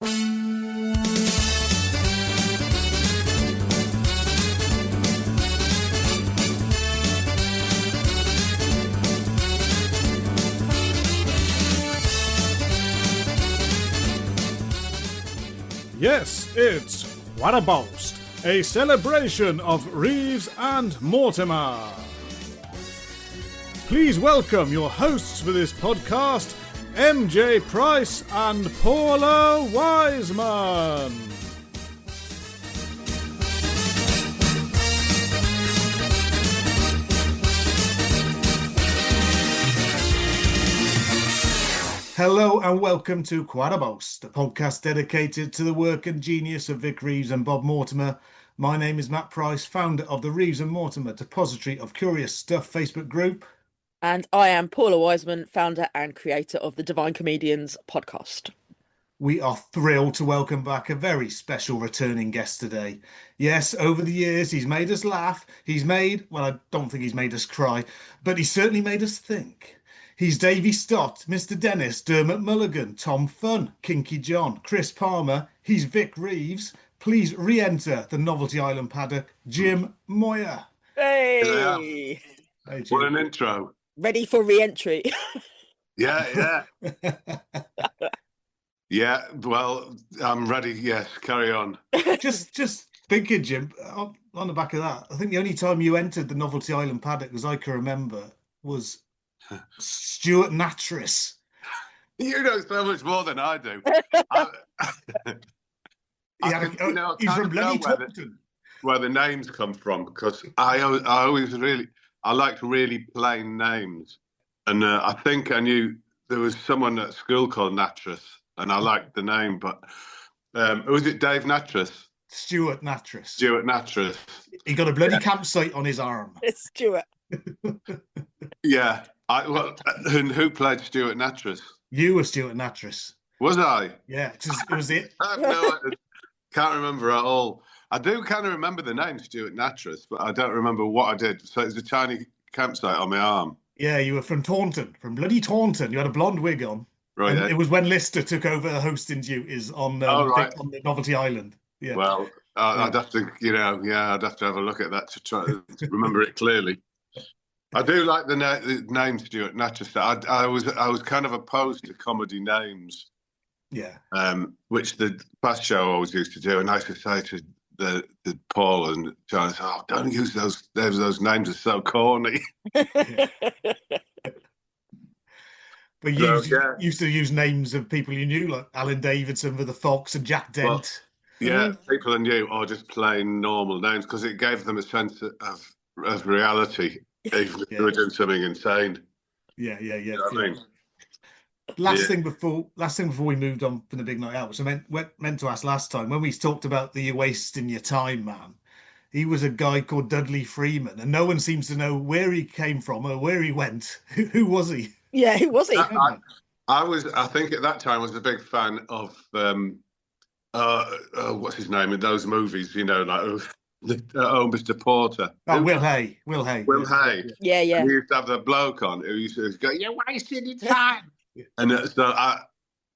Yes, it's What a Boast, a celebration of Reeves and Mortimer. Please welcome your hosts for this podcast, MJ Price and Paula Wiseman. Hello and welcome to Quite a Boast, a podcast dedicated to the work and genius of Vic Reeves and Bob Mortimer. My name is Matt Price, founder of the Reeves and Mortimer Depository of Curious Stuff Facebook group. And I am Paula Wiseman, founder and creator of the Divine Comedians podcast. We are thrilled to welcome back a very special returning guest today. Yes, over the years he's made us laugh. Well, I don't think he's made us cry, but he certainly made us think. He's Davy Stott, Mr. Dennis, Dermot Mulligan, Tom Fun, Kinky John, Chris Palmer. He's Vic Reeves. Please re-enter the Novelty Island paddock, Jim Moir. Hey! Hey, what an intro. Ready for re-entry. Yeah. Yeah, well, I'm ready. Yes, carry on. Just thinking, Jim, on the back of that, I think the only time you entered the Novelty Island paddock, as I can remember, was Stuart Nattrass. You know so much more than I do. He's from bloody Taunton. Where the names come from, because I like really plain names, and I think I knew there was someone at school called Nattrass, and I liked the name, but was it Dave Nattrass? Stuart Nattrass. Stuart Nattrass. He got a bloody campsite on his arm. It's Stuart. Yeah. And who played Stuart Nattrass? You were Stuart Nattrass. Was I? Yeah, it was it. I can't remember at all. I do kind of remember the name Stuart Nattrass, but I don't remember what I did. So it was a tiny campsite on my arm. Yeah, you were from Taunton, from bloody Taunton. You had a blonde wig on. Right. It was when Lister took over the hosting duties on the Novelty Island. Yeah. Well, I'd have to, I'd have to have a look at that to try to remember it clearly. I do like the name Stuart Nattrass. I was kind of opposed to comedy names. Yeah. Which the past show always used to do, and I used to say to the Paul and John, don't use those names, are so corny. But you used to use names of people you knew, like Alan Davidson for the Fox and Jack Dent. Well, yeah, people I knew, or just plain normal names, because it gave them a sense of reality, even if they were doing something insane. Yeah. You know what I mean? Last thing before we moved on from the big night out, which I meant to ask last time, when we talked about the "you're wasting your time" man, he was a guy called Dudley Freeman, and no one seems to know where he came from or where he went. Who was he? Yeah, who was he? I think at that time I was a big fan of what's his name in those movies, like Mr. Porter. Will Hay. Will Hay. Yeah. And he used to have the bloke on who used to go, "You're wasting your time." And so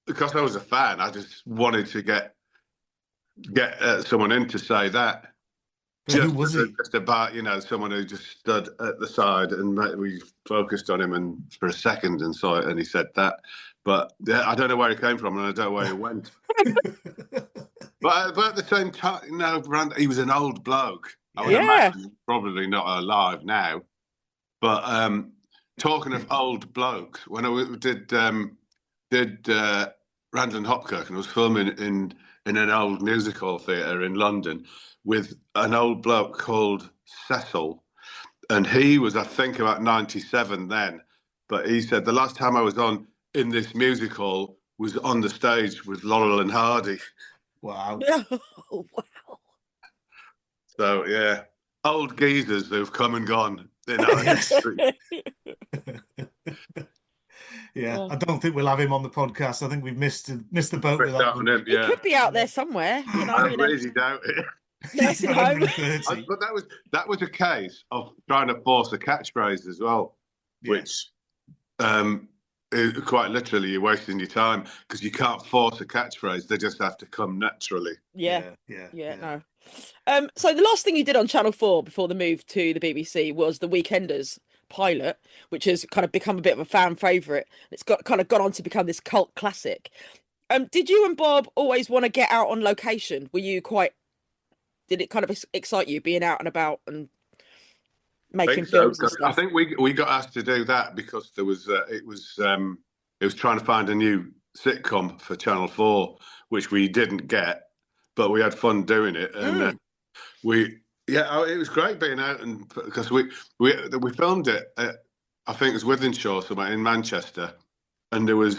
because I was a fan, I just wanted to get someone in to say that. Who was he? Just about, someone who just stood at the side and we focused on him and for a second and saw it and he said that. But I don't know where he came from and I don't know where he went. but at the same time, he was an old bloke. I would imagine probably not alive now. But talking of old blokes, when I did Randall and Hopkirk, and I was filming in an old music hall theatre in London with an old bloke called Cecil, and he was, I think, about 97 then. But he said the last time I was on in this music hall was on the stage with Laurel and Hardy. Wow. Wow. So yeah, old geezers who've come and gone in our history. Yeah, I don't think we'll have him on the podcast. I think we've missed the boat with that one. He could be out there somewhere. I really doubt it. Nursing home. But that was a case of trying to force a catchphrase as well, which quite literally, you're wasting your time because you can't force a catchphrase. They just have to come naturally. Yeah. Yeah. No. So the last thing you did on Channel 4 before the move to the BBC was the Weekenders pilot, which has kind of become a bit of a fan favourite. It's gone on to become this cult classic. Did you and Bob always want to get out on location? Did it kind of excite you being out and about and making films and stuff? I think we got asked to do that because there was it was trying to find a new sitcom for Channel 4, which we didn't get, but we had fun doing it, and it was great being out, and because we filmed it at, I think it was Wythenshawe somewhere in Manchester, and there was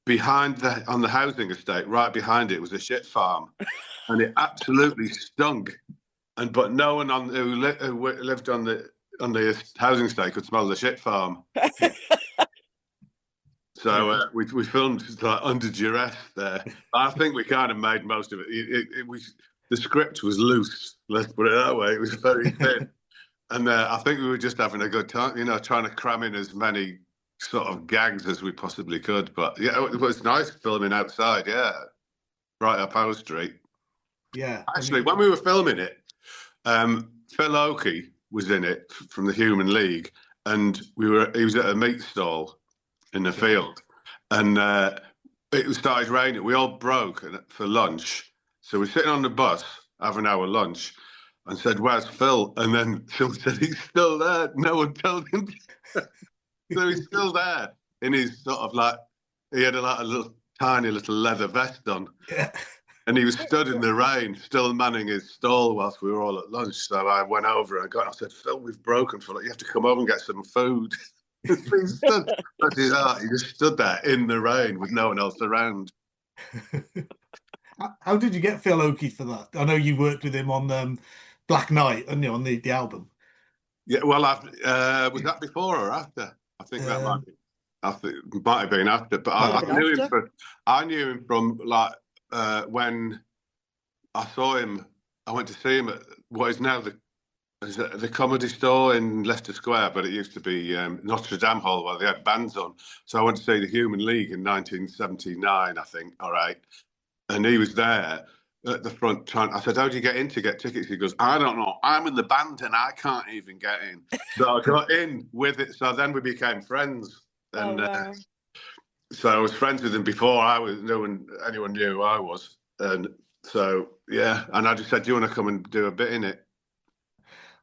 behind on the housing estate, right behind it was a shit farm, and it absolutely stunk. But no one who lived on the housing estate could smell the shit farm. So we filmed like under duress there. I think we kind of made most of it. The script was loose. Let's put it that way. It was very thin, and I think we were just having a good time. Trying to cram in as many sort of gags as we possibly could. But yeah, it was nice filming outside. Yeah, right up our street. Yeah. Actually, when we were filming it, Phil Oakey was in it from the Human League, and he was at a meat stall in the field, and it started raining. We all broke for lunch, so we're sitting on the bus having our lunch, and said, "Where's Phil?" And then Phil said, "He's still there." No one told him, so he's still there in his sort of like he had a tiny little leather vest on. Yeah. And he was stood in the rain, still manning his stall whilst we were all at lunch. So I went over and I said, "Phil, we've broken. Phil, you have to come over and get some food." He just stood there in the rain with no one else around. How did you get Phil Oakey for that? I know you worked with him on Black Knight, and on the album. Yeah, well, was that before or after? I think that might be. I think it might have been after, but I knew him from like. When I saw him, I went to see him at what is now the Comedy Store in Leicester Square, but it used to be Notre Dame Hall where they had bands on. So I went to see the Human League in 1979, I think. All right, and he was there at the front. I said, "How do you get in to get tickets?" He goes, "I don't know. I'm in the band and I can't even get in." So I got in with it. So then we became friends, and. Wow. So I was friends with him before anyone knew who I was, and so yeah. And I just said, "Do you want to come and do a bit in it?"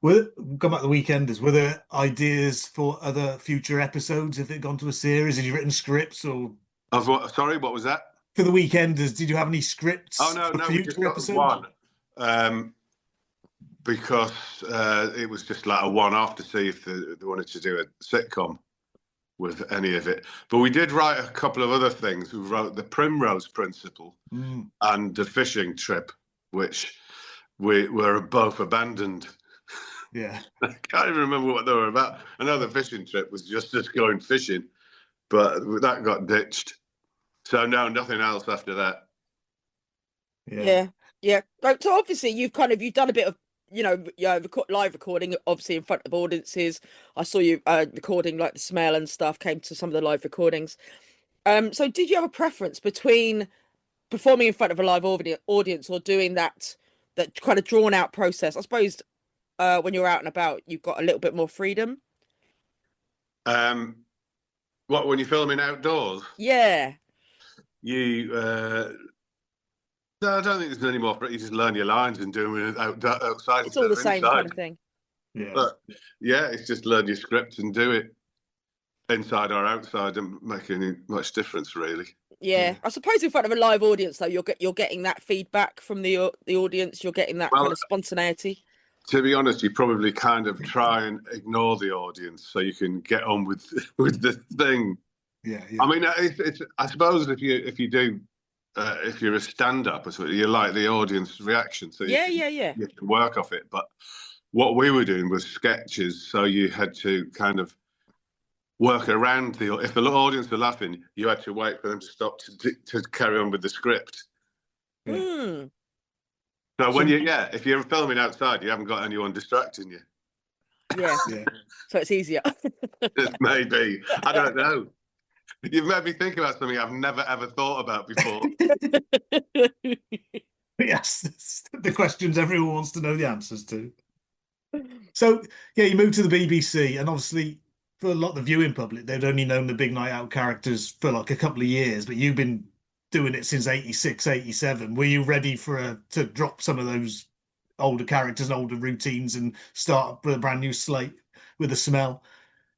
We'll come back to the Weekenders. Were there ideas for other future episodes if it gone to a series? Had you written scripts or? Sorry, what was that? For the Weekenders, did you have any scripts? Oh no, for we just future got episodes? one. Because it was just like a one-off to see if they wanted to do a sitcom with any of it. But we did write a couple of other things. We wrote The Primrose Principle and The Fishing Trip, which we were both abandoned. Yeah. I can't even remember what they were about. I know The Fishing Trip was just going fishing, but that got ditched. So no, nothing else after that. Yeah. So obviously you've done a bit of live recording, obviously in front of audiences. I saw you recording like the Smell and stuff, came to some of the live recordings. So did you have a preference between performing in front of a live audience or doing that kind of drawn out process? I suppose when you're out and about, you've got a little bit more freedom. What, when you're filming outdoors? Yeah. No, I don't think there's any more. You just learn your lines and do it outside. It's all the same kind of thing. Yeah. But yeah, it's just learn your script and do it inside or outside. Doesn't make any much difference, really. Yeah. I suppose in front of a live audience, though, you're getting that feedback from the audience. You're getting that kind of spontaneity. To be honest, you probably kind of try and ignore the audience so you can get on with the thing. Yeah. I mean, it's I suppose if you do. If you're a stand-up, you like the audience reaction, so you can work off it. But what we were doing was sketches, so you had to kind of work around if the audience were laughing, you had to wait for them to stop to carry on with the script. So when if you're filming outside, you haven't got anyone distracting you. Yeah. So it's easier. Maybe. I don't know. You've made me think about something I've never ever thought about before. Yes, the questions everyone wants to know the answers to. So, yeah, you moved to the BBC, and obviously, for a lot of the viewing public, they'd only known the Big Night Out characters for like a couple of years, but you've been doing it since 86, 87. Were you ready to drop some of those older characters and older routines and start with a brand new slate with a smell?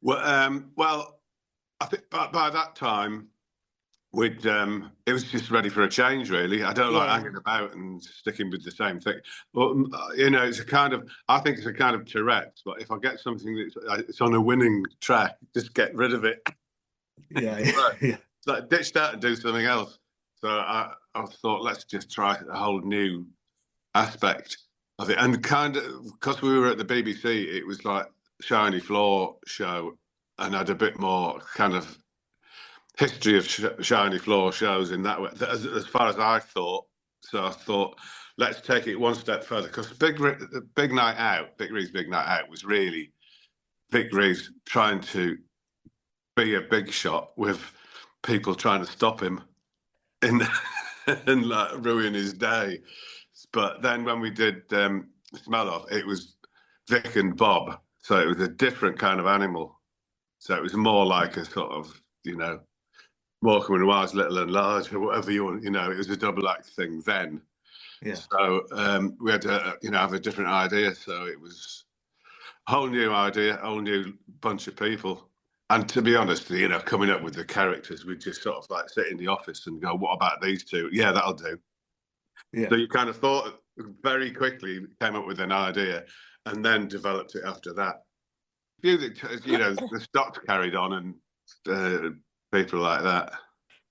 Well, I think by that time, it was just ready for a change, really. I don't like hanging about and sticking with the same thing. But it's I think it's a kind of Tourette's. But if I get something it's on a winning track, just get rid of it. Yeah, It's like ditch that and do something else. So I thought, let's just try a whole new aspect of it. And kind of because we were at the BBC, it was like Shiny Floor show, and had a bit more kind of history of Shiny Floor shows in that way, as far as I thought. So I thought, let's take it one step further, because Vic Reeves' Big Night Out was really Vic Reeves trying to be a big shot with people trying to stop him and like ruin his day. But then when we did Smell of, it was Vic and Bob, so it was a different kind of animal. So it was more like a sort of, Morecambe and Wise, Little and Large, or whatever you want. It was a double act thing then. Yeah. So we had to, have a different idea. So it was a whole new idea, a whole new bunch of people. And to be honest, coming up with the characters, we just sort of like sit in the office and go, "What about these two? Yeah, that'll do." Yeah. So you kind of thought very quickly, came up with an idea, and then developed it after that. The stocks carried on, and people like that.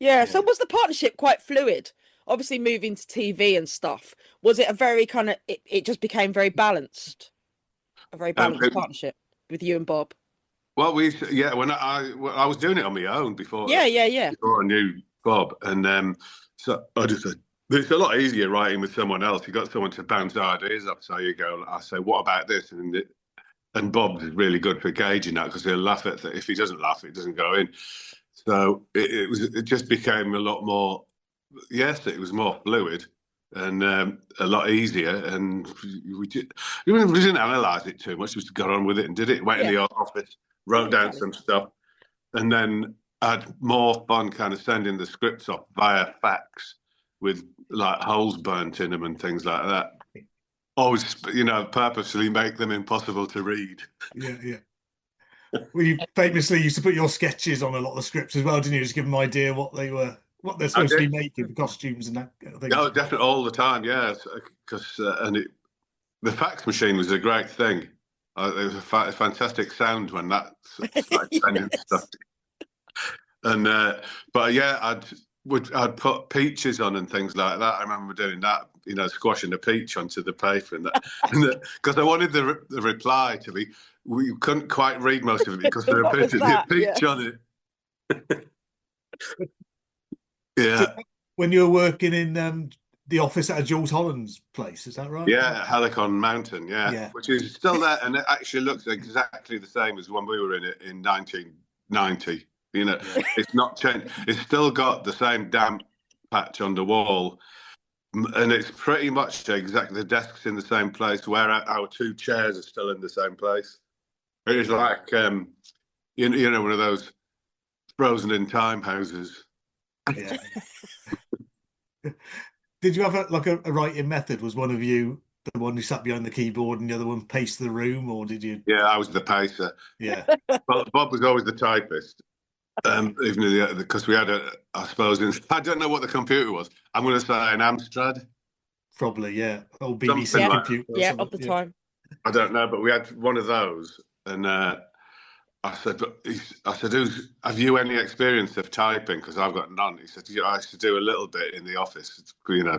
Yeah. So was the partnership quite fluid? Obviously, moving to TV and stuff. Was it a very kind of? It just became very balanced. A very balanced partnership with you and Bob. Well, when I was doing it on my own before. Before I knew Bob, and so I just said, it's a lot easier writing with someone else. You got someone to bounce ideas off. So you go, I say, what about this? And Bob's really good for gauging that, because he'll laugh at it. If he doesn't laugh, it doesn't go in. So it just became a lot more. Yes, it was more fluid and a lot easier. And we didn't analyse it too much. We just got on with it and did it. Went in the office, wrote down some stuff, and then had more fun kind of sending the scripts off via fax with like holes burnt in them and things like that. Always, purposely make them impossible to read. Yeah. Well, you famously used to put your sketches on a lot of the scripts as well, didn't you? Just give them an idea what they're supposed to be making, the costumes and that kind of thing. Oh, definitely, all the time, yeah. Because the fax machine was a great thing. It was a fantastic sound when that started sending stuff. And but yeah, I'd put peaches on and things like that. I remember doing that, squashing a peach onto the paper, and because I wanted the reply to be. We couldn't quite read most of it because there appeared to be a peach on it. Yeah. So when you were working in the office at Jules Holland's place, is that right? Yeah, Helicon Mountain, yeah, which is still there, and it actually looks exactly the same as when we were in it in 1990. It's not changed. It's still got the same damp patch on the wall, and it's pretty much exactly the desks in the same place, where our two chairs are still in the same place. It is like one of those frozen in time houses. Yeah. Did you have a writing method? Was one of you the one who sat behind the keyboard and the other one paced the room, or did you? Yeah, I was the pacer. Yeah. Bob was always the typist. Even because we had I suppose, I don't know what the computer was. I'm going to say an Amstrad. Probably, yeah. Old BBC computer. Yeah, of the time. I don't know, but we had one of those, and I said, have you any experience of typing? Because I've got none. He said, I used to do a little bit in the office,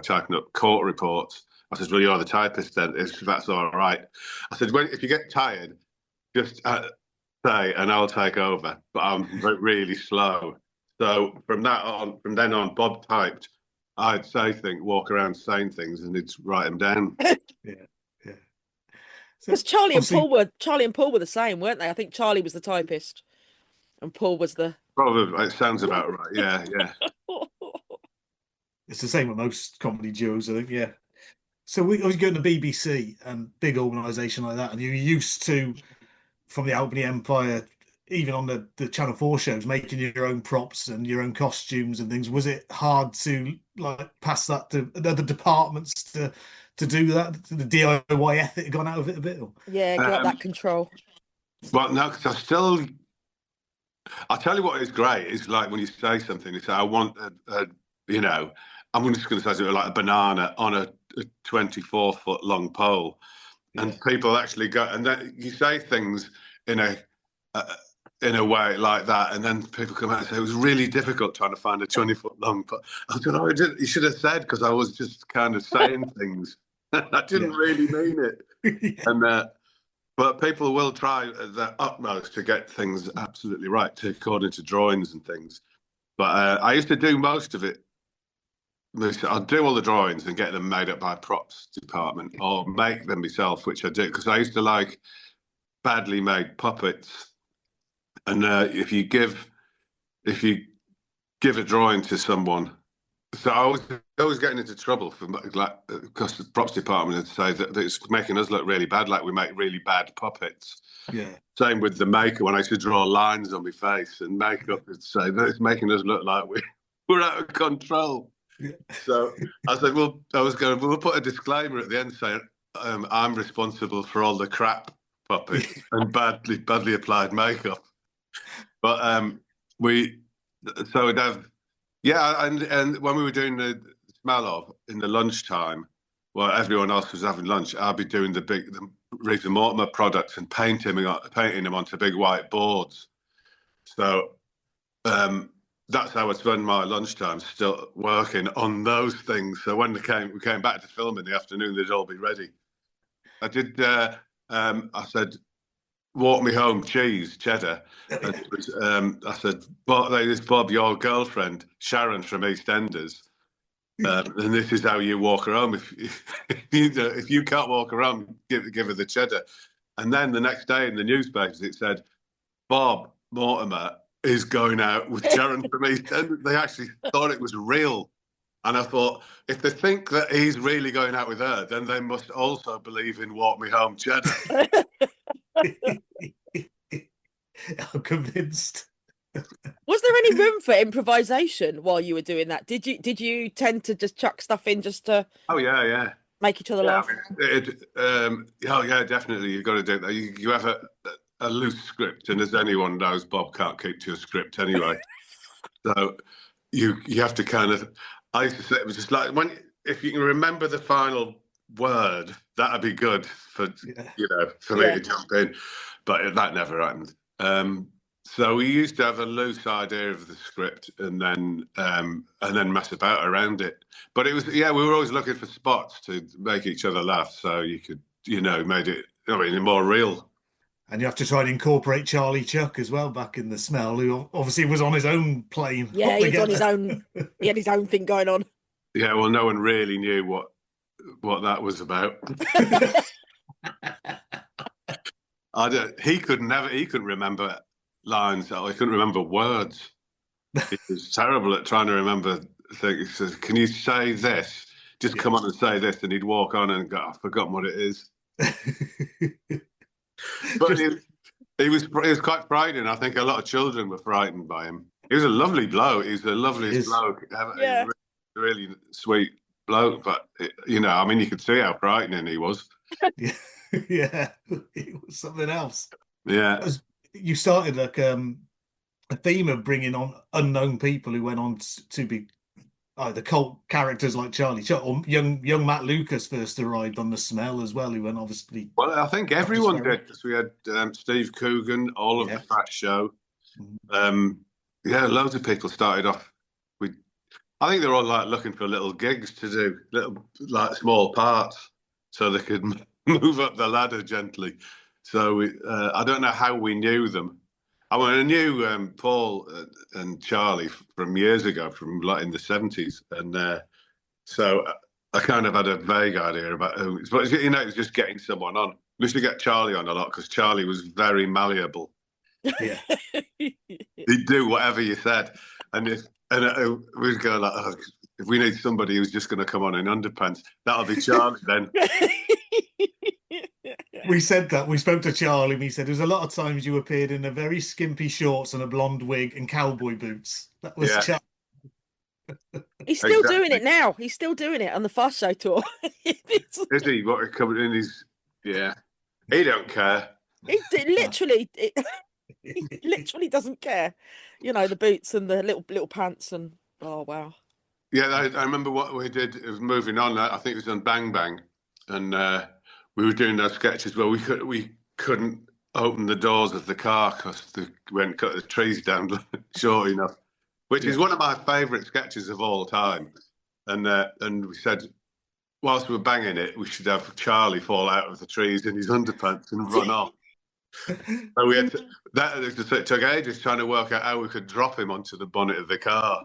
typing up court reports. I said, well, you're the typist then, if that's all right. I said, if you get tired, just say, and I'll take over. But I'm really slow. So from then on, Bob typed. I'd walk around saying things, and he'd write them down. Yeah. Because Charlie and Paul were the same, weren't they? I think Charlie was the typist, and Paul was the. Probably, it sounds about right. Yeah, yeah. It's the same with most comedy duos, I think. Yeah. So I was going to BBC and big organisation like that, and you're used to, from the Albany Empire, even on the Channel 4 shows, making your own props and your own costumes and things. Was it hard to like pass that to other departments to do that? The DIY ethic had gone out of it a bit? Or? Yeah, got that control. Well, no, because I'll tell you what is great is like when you say something, you say, I want you know, I'm just going to say something like a banana on a 24-foot long pole. Yeah. And people actually go, and then you say things in a way like that, and then people come out and say it was really difficult trying to find a 20-foot long pole. I don't know, you should have said, because I was just kind of saying things. I didn't really mean it. And but people will try their utmost to get things absolutely right, according to drawings and things. But I used to do most of it. I'll do all the drawings and get them made up by props department, or make them myself, which I do, because I used to like badly made puppets. And if you give a drawing to someone, so I was getting into trouble for because the props department would say that it's making us look really bad, like we make really bad puppets. Yeah. Same with the makeup. When I used to draw lines on my face, and makeup would say that it's making us look like we're out of control. Yeah. So I said, we'll put a disclaimer at the end saying I'm responsible for all the crap puppets and badly applied makeup. But we'd have. Yeah, and when we were doing the Smell of in the lunchtime, while everyone else was having lunch, I'd be doing the Reeves Mortimer products and painting them onto big white boards. So that's how I spend my lunchtime, still working on those things. So when we came back to film in the afternoon, they'd all be ready. I did. I said, walk me home, cheddar. And it was, I said, this Bob, your girlfriend, Sharon from EastEnders, and this is how you walk her home. If you can't walk her home, give her the cheddar. And then the next day in the newspapers, it said, Bob Mortimer is going out with Sharon from EastEnders. They actually thought it was real. And I thought, if they think that he's really going out with her, then they must also believe in Walk Me Home, Cheddar. I'm convinced. Was there any room for improvisation while you were doing that? Did you tend to just chuck stuff in just to? Oh yeah. Make each other laugh. Oh yeah, definitely. You've got to do that. You have a loose script, and as anyone knows, Bob can't keep to a script anyway. So you have to kind of. I used to say it was just like if you can remember the final word, that'd be good for me to jump in, but that never happened. So we used to have a loose idea of the script and then mess about around it. But it was we were always looking for spots to make each other laugh, so you could made it more real. And you have to try and incorporate Charlie Chuck as well back in the Smell, who obviously was on his own plane. Yeah, he was on his own. He had his own thing going on. Yeah, well, no one really knew what that was about. He couldn't remember lines. He couldn't remember words. He was terrible at trying to remember things. He says, "Can you say this? Just come on and say this," and he'd walk on and go, "I've forgotten what it is." But he was quite frightening. I think a lot of children were frightened by him. He was a lovely bloke. He's the loveliest bloke. Yeah. Really sweet bloke. But you could see how frightening he was. Yeah, it was something else. Yeah. You started like a theme of bringing on unknown people who went on to be either cult characters like Charlie Chuck, or young Matt Lucas first arrived on the Smell as well, who went obviously. Well, I think everyone did, because we had Steve Coogan, all of the Fast Show. Loads of people started off. I think they're all like looking for little gigs to do, little like small parts, so they could move up the ladder gently. So I don't know how we knew them. I knew Paul and Charlie from years ago, from like in the 70s, and so I kind of had a vague idea about who. But it was just getting someone on. We used to get Charlie on a lot because Charlie was very malleable. Yeah. He'd do whatever you said, and we'd go like, oh, if we need somebody who's just going to come on in underpants, that'll be Charlie then. We said that. We spoke to Charlie and he said there's a lot of times you appeared in a very skimpy shorts and a blonde wig and cowboy boots. That was Charlie. He's still doing it now. He's still doing it on the Fast Show tour. Is he? What coming in? He don't care. He literally doesn't care. You know, the boots and the little pants and oh wow. Yeah, I remember what we did. It was moving on. I think it was on Bang Bang, and we were doing those sketches where we couldn't open the doors of the car because we hadn't cut the trees down short enough, which is one of my favourite sketches of all time. And we said, whilst we were banging it, we should have Charlie fall out of the trees in his underpants and run off. And we had it took ages trying to work out how we could drop him onto the bonnet of the car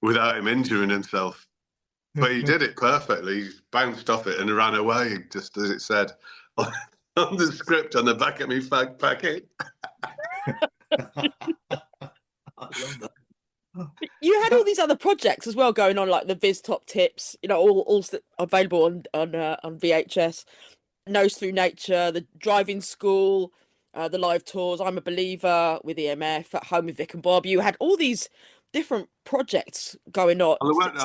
without him injuring himself. But he did it perfectly. He bounced off it and ran away, just as it said on the script on the back of me fag packet. I love that. You had all these other projects as well going on, like the Viz Top Tips, you know, all available on VHS. Nose Through Nature, the Driving School, the live tours. I'm a Believer with EMF, At Home with Vic and Bob. You had all these different projects going on. It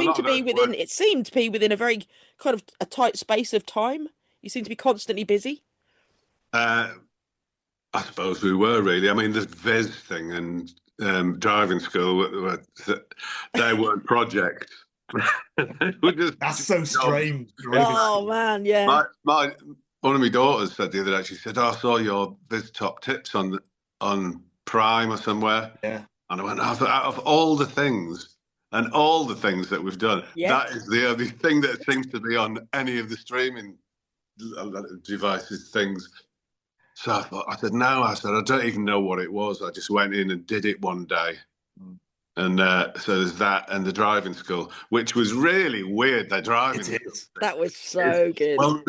seemed to be within a very kind of a tight space of time. You seem to be constantly busy. I suppose we were really. I mean, the Viz thing and Driving School, they weren't projects. That's so strange. Oh man, yeah. One of my daughters said the other day, she said, I saw your Viz Top Tips on Prime or somewhere. Yeah. And I went, out of all the things and all the things that we've done, that is the only thing that seems to be on any of the streaming devices things. So I said, I don't even know what it was. I just went in and did it one day. And so there's that and the Driving School, which was really weird. The driving school. That was so good. Well,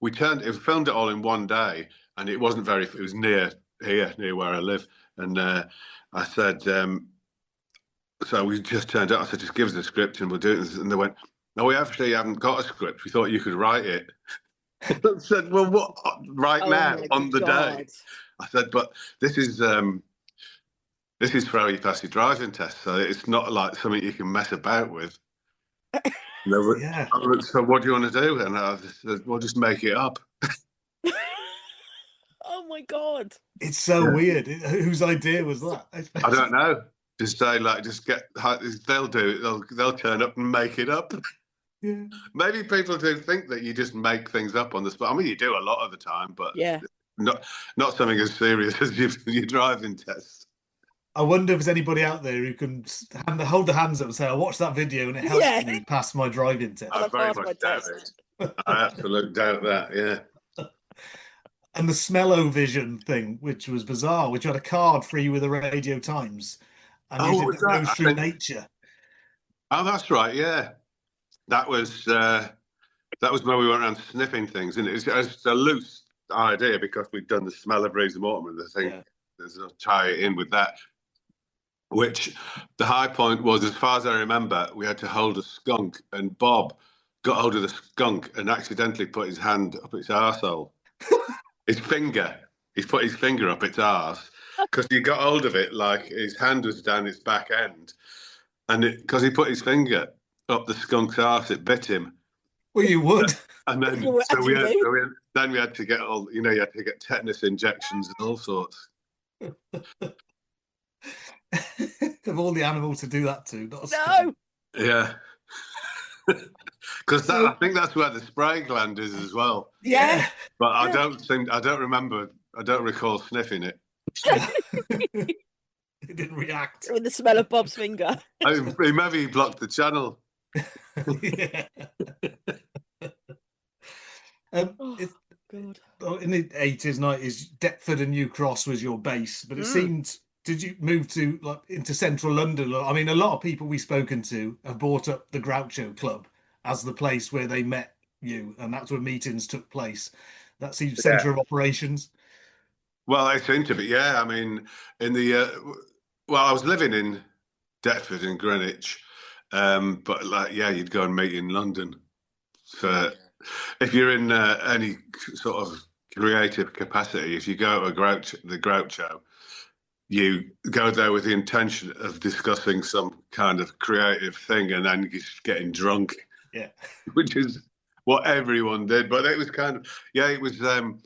we filmed it all in one day, and it wasn't it was near where I live. And I said, so we just turned up. I said, just give us the script and we'll do it. And they went, no, we actually haven't got a script. We thought you could write it. I said, well, what? Now on the day? I said, but this is for how you pass your driving test, so it's not like something you can mess about with. So what do you want to do? And I said, well, just make it up. Oh my God. It's so weird. Whose idea was that? I don't know. Just say they'll do it. They'll turn up and make it up. Yeah. Maybe people do think that you just make things up on the spot. I mean, you do a lot of the time, but not something as serious as your driving test. I wonder if there's anybody out there who can hold their hands up and say, I watched that video and it helped me pass my driving test. I very much doubt it. I absolutely doubt that, yeah. And the Smell-O-Vision thing, which was bizarre, which had a card free with the Radio Times. And you did Nose Through Nature. Oh, that's right, yeah. That was where we went around sniffing things. And it was a loose idea because we'd done the Smell of Reeves Mortimer, the thing. There's a tie in with that. Which the high point was, as far as I remember, we had to hold a skunk, and Bob got hold of the skunk and accidentally put his hand up its arsehole. His finger. He's put his finger up its arse because he got hold of it like his hand was down its back end, and because he put his finger up the skunk's arse, it bit him. Well, you would. And then we had to get you had to get tetanus injections and all sorts. Of all the animals to do that to, not a no. Yeah, because I think that's where the spray gland is as well. Yeah, but I don't recall sniffing it. It didn't react with the smell of Bob's finger. Maybe he blocked the channel. God. In the 80s, 90s, Deptford and New Cross was your base, but it seemed. Did you move into central London? I mean, a lot of people we've spoken to have brought up the Groucho Club as the place where they met you, and that's where meetings took place. that centre of operations. Well, it seemed to be, yeah. I mean, in the well, I was living in Deptford in Greenwich, but like, yeah, you'd go and meet in London. So if you're in any sort of creative capacity, if you go to the Groucho, you go there with the intention of discussing some kind of creative thing, and then just getting drunk. Yeah, which is what everyone did. But it was kind of, yeah, it was like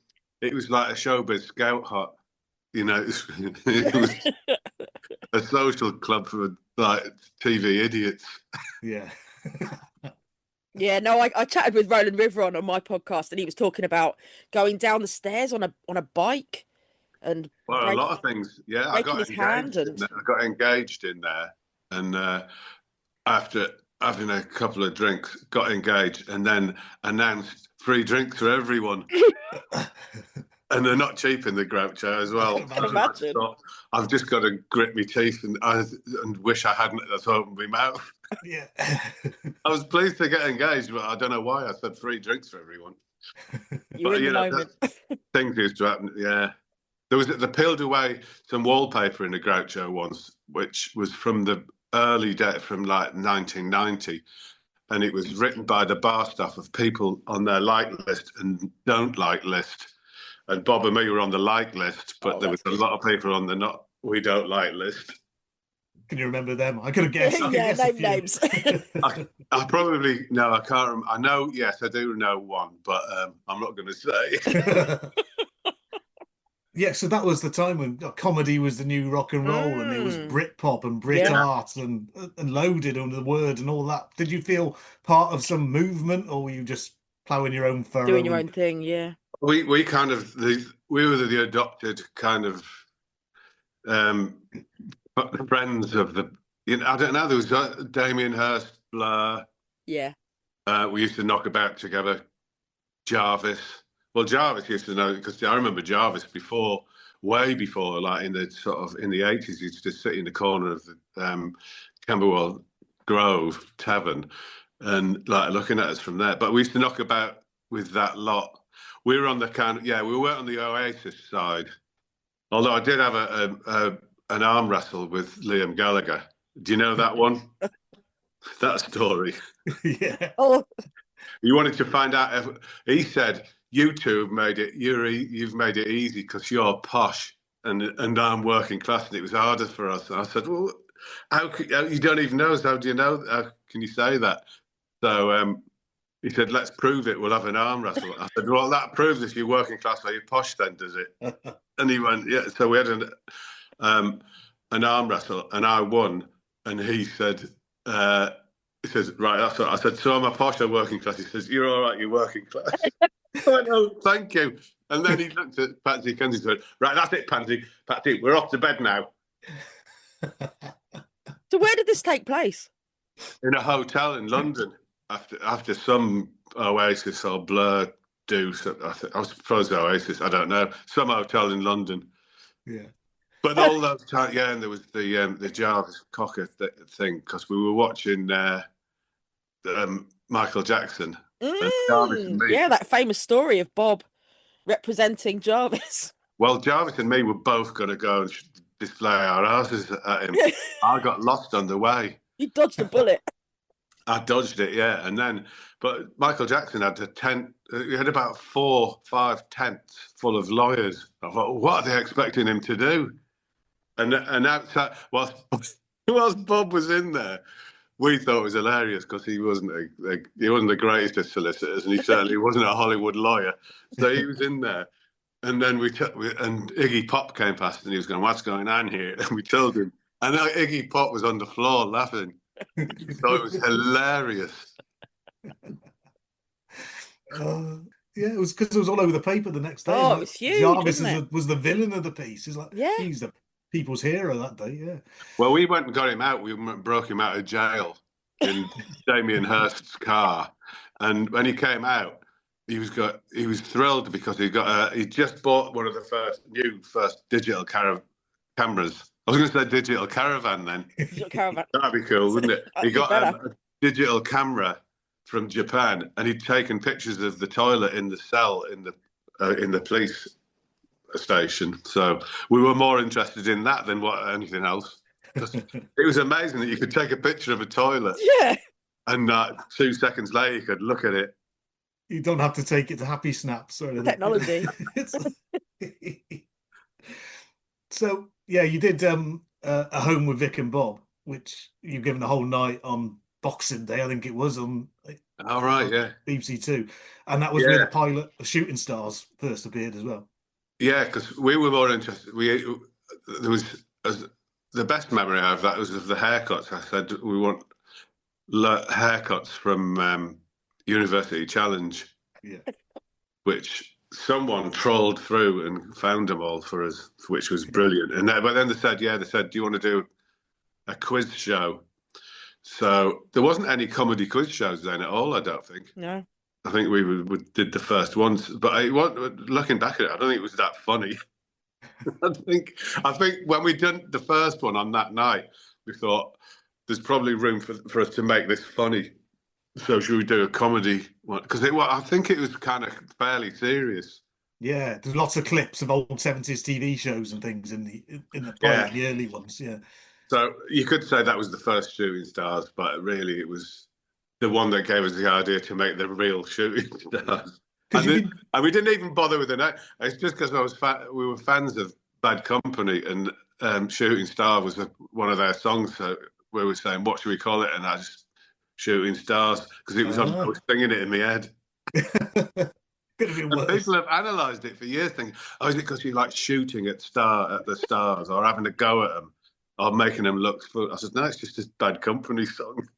a showbiz scout hut. You know, it was a social club for like TV idiots. Yeah. Yeah, no, I chatted with Roland River on my podcast, and he was talking about going down the stairs on a bike and Well, a lot of things. Yeah, I breaking his hand and I got engaged in there, and after having a couple of drinks, got engaged, and then announced free drinks for everyone. And they're not cheap in the Groucho as well. I can imagine. I've just got to grit my teeth and wish I hadn't opened my mouth. Yeah. I was pleased to get engaged, but I don't know why I said free drinks for everyone. You were in the moment. Things used to happen, yeah. They peeled away some wallpaper in the Groucho once, which was from the early day, from like 1990. And it was written by the bar staff of people on their like list and don't like list. And Bob and me were on the like list, but there was a lot of people on the we don't like list. Can you remember them? I could have guessed. Yeah, name names. I probably, no, I can't remember. I know, yes, I do know one, but I'm not going to say. Yeah, so that was the time when comedy was the new rock and roll, and it was Britpop and Brit art and loaded under the word and all that. Did you feel part of some movement, or were you just ploughing your own furrow? Doing your own thing, yeah. We kind of we were the adopted kind of friends of the. You know, I don't know. There was Damien Hirst, Blur. Yeah. We used to knock about together. Jarvis. Well, Jarvis used to know, because I remember Jarvis way before, like in the 80s, he used to sit in the corner of the Camberwell Grove Tavern and like looking at us from there. But we used to knock about with that lot. We were on the we weren't on the Oasis side. Although I did have an arm wrestle with Liam Gallagher. Do you know that one? That story. Yeah. Oh. You wanted to find out. He said, "You two have made it. You've made it easy because you're posh and I'm working class, and it was harder for us." And I said, "Well, how you don't even know us? How do you know? How can you say that?" So he said, "Let's prove it. We'll have an arm wrestle." I said, "Well, that proves if you're working class or you're posh, then, does it?" And he went, "Yeah." So we had an arm wrestle, and I won. And he said, "He says, right, that's what I said. So am I posh or working class?" He says, "You're all right. You're working class." I went, "Oh, thank you." And then he looked at Patsy Kenzie and said, "Right, that's it, Patsy. We're off to bed now." So where did this take place? In a hotel in London. After some Oasis or Blur do, I suppose Oasis, I don't know, some hotel in London. Yeah. But all those times, yeah, and there was the Jarvis Cocker thing, because we were watching Michael Jackson. And Jarvis and me. Yeah, that famous story of Bob representing Jarvis. Well, Jarvis and me were both going to go and display our asses at him. I got lost on the way. You dodged a bullet. I dodged it, yeah. And then, but Michael Jackson had a tent. He had about 4-5 tents full of lawyers. I thought, what are they expecting him to do? And outside, whilst Bob was in there, we thought it was hilarious because he wasn't the greatest of solicitors, and he certainly wasn't a Hollywood lawyer. So he was in there. And then and Iggy Pop came past, and he was going, "What's going on here?" And we told him. And Iggy Pop was on the floor laughing. So it was hilarious. Yeah, it was because it was all over the paper the next day. Oh, it was huge. Jarvis was the villain of the piece. It's like, yeah, he's the people's hero that day. Yeah. Well, we went and got him out. We broke him out of jail in Damien Hirst's car, and when he came out, he was thrilled because he just bought one of the first digital cameras. I was going to say digital caravan then. Digital caravan. That'd be cool, wouldn't it? He got a digital camera from Japan, and he'd taken pictures of the toilet in the cell in the in the police station. So we were more interested in that than anything else. It was amazing that you could take a picture of a toilet. Yeah. And 2 seconds later, you could look at it. You don't have to take it to Happy Snaps or anything. Technology. So, yeah, you did a Home with Vic and Bob, which you've given the whole night on Boxing Day, I think it was, on BBC Two. And that was where the pilot of Shooting Stars first appeared as well. Yeah, because we were more interested. There was the best memory I have that was of the haircuts. I said we want haircuts from University Challenge, which someone trawled through and found them all for us, which was brilliant. And but then they said, do you want to do a quiz show? So there wasn't any comedy quiz shows then at all, I don't think. No. I think we did the first ones, but looking back at it, I don't think it was that funny. I think when we did the first one on that night, we thought there's probably room for us to make this funny. So should we do a comedy one? Because I think it was kind of fairly serious. Yeah, there's lots of clips of old 70s TV shows and things in the early ones. Yeah. So you could say that was the first Shooting Stars, but really it was the one that gave us the idea to make the real Shooting Stars. And we didn't even bother with the name. It's just because we were fans of Bad Company, and Shooting Star was one of their songs. So we were saying, what should we call it? And I just Shooting Stars, because it was I was singing it in my head. And people have analysed it for years, thinking, "Oh, is it because you like shooting at the stars, or having a go at them, or making them look fool?" I said, "No, it's just a Bad Company song."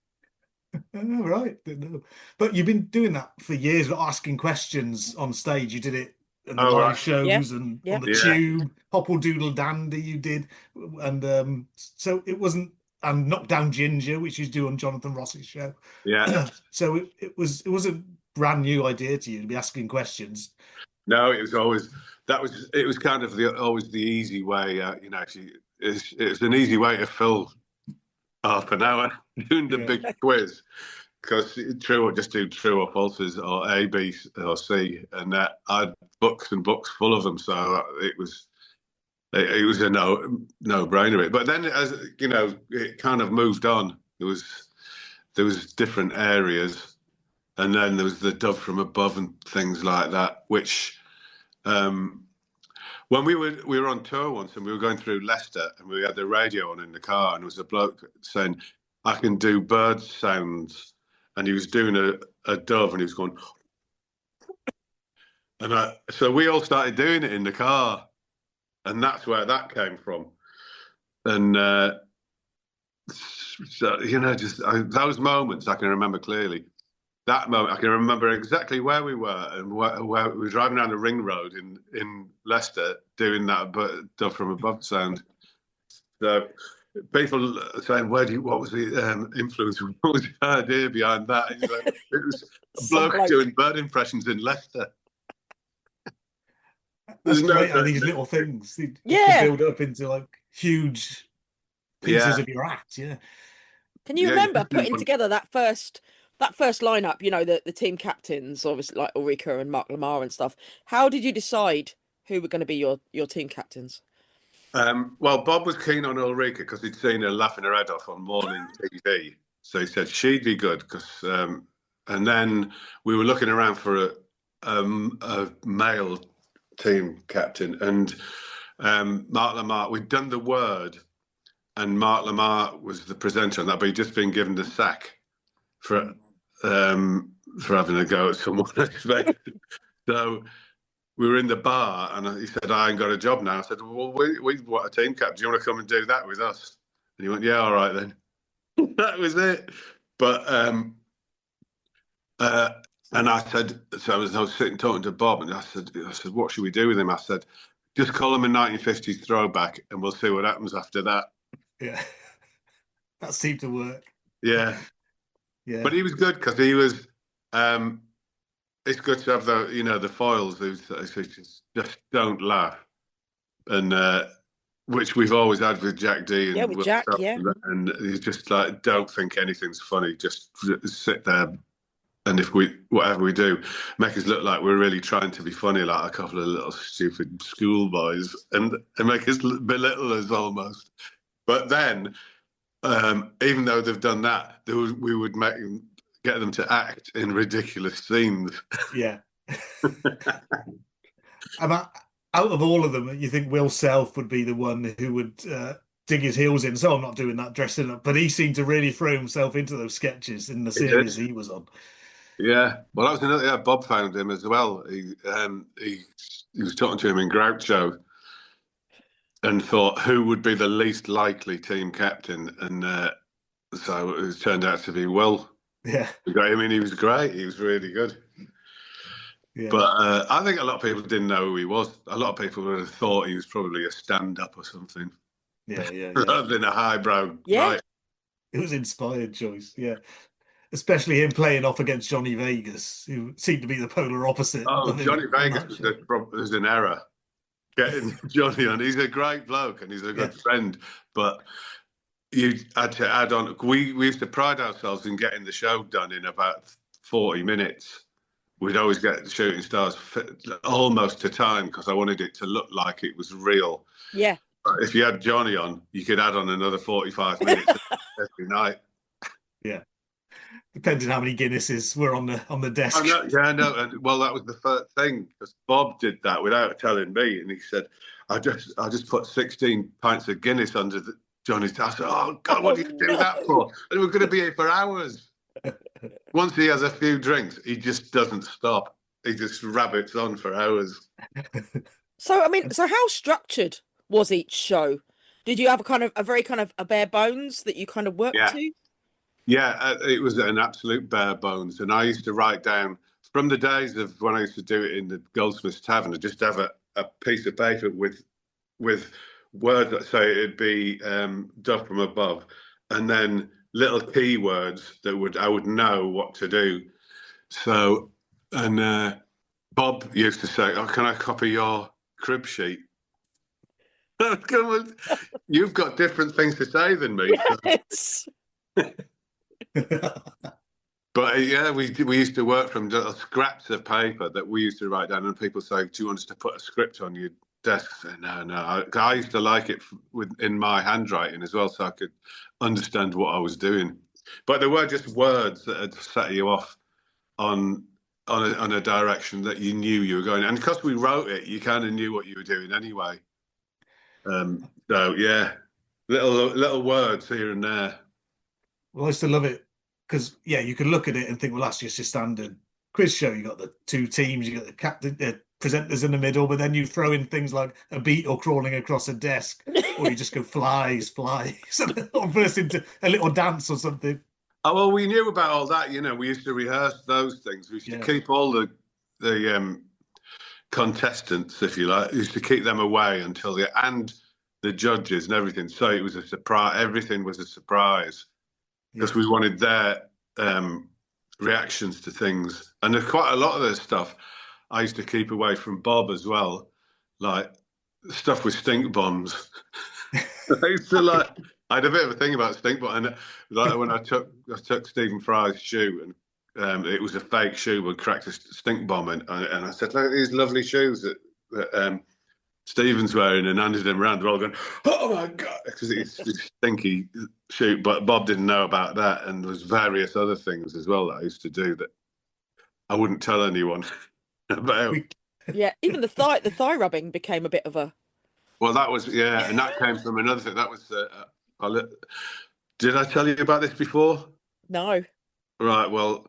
Oh, right, didn't know. But you've been doing that for years, asking questions on stage. You did it in the live shows and on the Tube, Hopple Doodle Dandy. You did, and so it wasn't. And Knock Down Ginger, which you do on Jonathan Ross's show. Yeah. So it was a brand new idea to you to be asking questions. No, it was always it was kind of always the easy way. It was an easy way to fill half an hour doing the big quiz, because just do true or falses or A, B or C, and I had books and books full of them. So it was a no-brainer. But then, as you know, it kind of moved on. There was different areas, and then there was the Dove from Above and things like that. Which, when we were on tour once, and we were going through Leicester, and we had the radio on in the car, and there was a bloke saying, "I can do bird sounds," and he was doing a dove, and he was going, and so we all started doing it in the car. And that's where that came from. And so, just those moments I can remember clearly. That moment, I can remember exactly where we were and where we were driving down the ring road in Leicester doing that Dove from Above sound. So people are saying, what was the influence? What was the idea behind that? And it was a bloke doing bird impressions in Leicester. That's great, these little things. You can build up into like huge pieces of your act. Yeah. Can you remember putting together that first lineup? The team captains, obviously, like Ulrika and Mark Lamar and stuff. How did you decide who were going to be your team captains? Well, Bob was keen on Ulrika because he'd seen her laughing her head off on morning TV, so he said she'd be good. And then we were looking around for a male team captain, and Mark Lamar, we'd done The Word, and Mark Lamar was the presenter on that, but he'd just been given the sack for having a go at someone. So we were in the bar, and he said, "I ain't got a job now." I said, "Well, we want a team captain. Do you want to come and do that with us?" And he went, "Yeah, all right then." That was it. But and I said, so I was sitting talking to Bob, and I said, "What should we do with him?" I said, "Just call him a 1950s throwback, and we'll see what happens after that." Yeah, that seemed to work. Yeah. But he was good because he was. It's good to have the foils who just don't laugh, and which we've always had with Jack D. And with Jack, and he's just like, don't think anything's funny, just sit there and if whatever we do, make us look like we're really trying to be funny, like a couple of little stupid schoolboys, and make us belittle us almost. But then, even though they've done that, we would get them to act in ridiculous scenes. Yeah. Out of all of them, you think Will Self would be the one who would dig his heels in? So I'm not doing that dressing up, but he seemed to really throw himself into those sketches in the series he was on. Yeah, well, that was another. Yeah, Bob found him as well. He was talking to him in Groucho, and thought who would be the least likely team captain, and so it turned out to be Will. Yeah, we got him in. He was great. He was really good. Yeah. But I think a lot of people didn't know who he was. A lot of people would have thought he was probably a stand-up or something. Yeah. Rather than a highbrow. Yeah, right. It was inspired choice. Yeah. Especially him playing off against Johnny Vegas, who seemed to be the polar opposite. Oh, Johnny Vegas was an error. Getting Johnny on. He's a great bloke and he's a good friend. But you had to add on. We used to pride ourselves in getting the show done in about 40 minutes. We'd always get Shooting Stars almost to time because I wanted it to look like it was real. Yeah. But if you had Johnny on, you could add on another 45 minutes every night. Yeah. Depending how many Guinnesses were on the desk. Oh, no, yeah, no. And, well, that was the first thing because Bob did that without telling me, and he said, "I just put 16 pints of Guinness under Johnny's desk." I said, "Oh God, what did you do that for? And we're going to be here for hours." Once he has a few drinks, he just doesn't stop. He just rabbits on for hours. So how structured was each show? Did you have a very bare bones that you kind of worked to? Yeah, it was an absolute bare bones. And I used to write down from the days of when I used to do it in the Goldsmiths Tavern, I just have a piece of paper with words that say it'd be Duff from Above, and then little keywords that I would know what to do. So, and Bob used to say, "Oh, can I copy your crib sheet?" You've got different things to say than me. Yes. But yeah, we used to work from scraps of paper that we used to write down, and people say, "Do you want us to put a script on your desk?" I say, no. I used to like it in my handwriting as well, so I could understand what I was doing. But there were just words that had set you off on a direction that you knew you were going, and because we wrote it, you kind of knew what you were doing anyway. So yeah, little words here and there. Well, I used to love it because you could look at it and think, well, that's just your standard quiz show. You got the two teams, you got the captain, presenters in the middle, but then you throw in things like a beetle crawling across a desk, or you just go flies, or burst into a little dance or something. Oh well, we knew about all that. We used to rehearse those things. We used to keep all the contestants, if you like, used to keep them away until and the judges and everything. So it was a surprise. Everything was a surprise. Because we wanted their reactions to things. And there's quite a lot of this stuff I used to keep away from Bob as well, like stuff with stink bombs. I had a bit of a thing about stink bombs. And like when I took Stephen Fry's shoe, and it was a fake shoe, but cracked a stink bomb, and I said, "Look at these lovely shoes that Stephen's wearing," and handed him around. They're all going, "Oh my God," because it's stinky shoot. But Bob didn't know about that, and there was various other things as well that I used to do that I wouldn't tell anyone about. Yeah, even the thigh rubbing became a bit of a. Well, that was and that came from another thing. That was. Did I tell you about this before? No. Right. Well,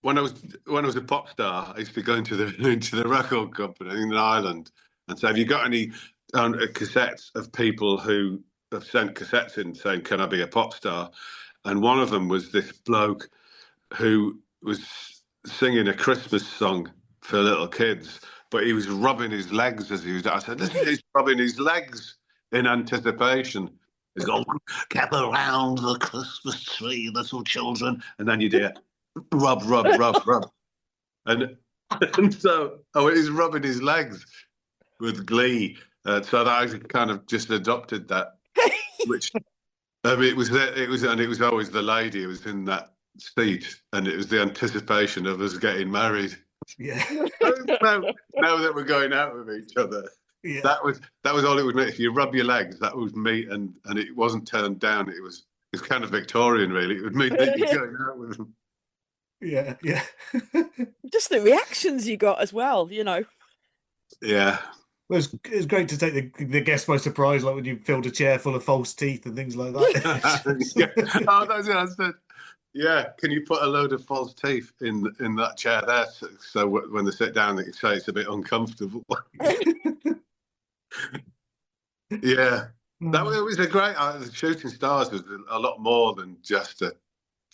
when I was a pop star, I used to go into the record company in Ireland and say, "Have you got any cassettes of people who have sent cassettes in saying, 'Can I be a pop star?'" And one of them was this bloke who was singing a Christmas song for little kids, but he was rubbing his legs as he was. I said, "He's rubbing his legs in anticipation." He's going, "Gather around the Christmas tree, little children," and then you do it. Rub. And so he's rubbing his legs with glee. So that I kind of just adopted that, which it was always the lady who was in that seat, and it was the anticipation of us getting married. Yeah. now that we're going out with each other. Yeah. That was all it would make. If you rub your legs, that was me, and it wasn't turned down. It was kind of Victorian, really. It would mean that you're going out with them. Yeah, yeah. Just the reactions you got as well, you know. Yeah. Well, it's great to take the guest by surprise, like when you filled a chair full of false teeth and things like that. Yeah. Oh, that's it. I said, yeah. Can you put a load of false teeth in that chair there, so when they sit down, they can say it's a bit uncomfortable. Yeah. That was a great. Shooting Stars was a lot more than just a.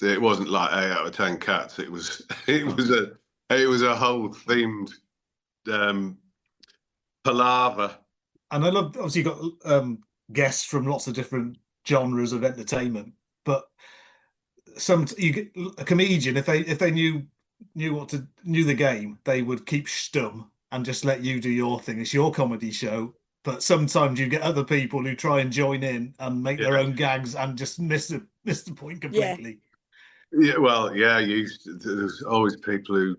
It wasn't like 8 out of 10 cats. It was a whole themed palaver. And I love, obviously, you got guests from lots of different genres of entertainment, but you get a comedian, if they knew the game, they would keep stum and just let you do your thing. It's your comedy show. But sometimes you get other people who try and join in and make their own gags and just miss the point completely. Yeah, well, yeah, there's always people who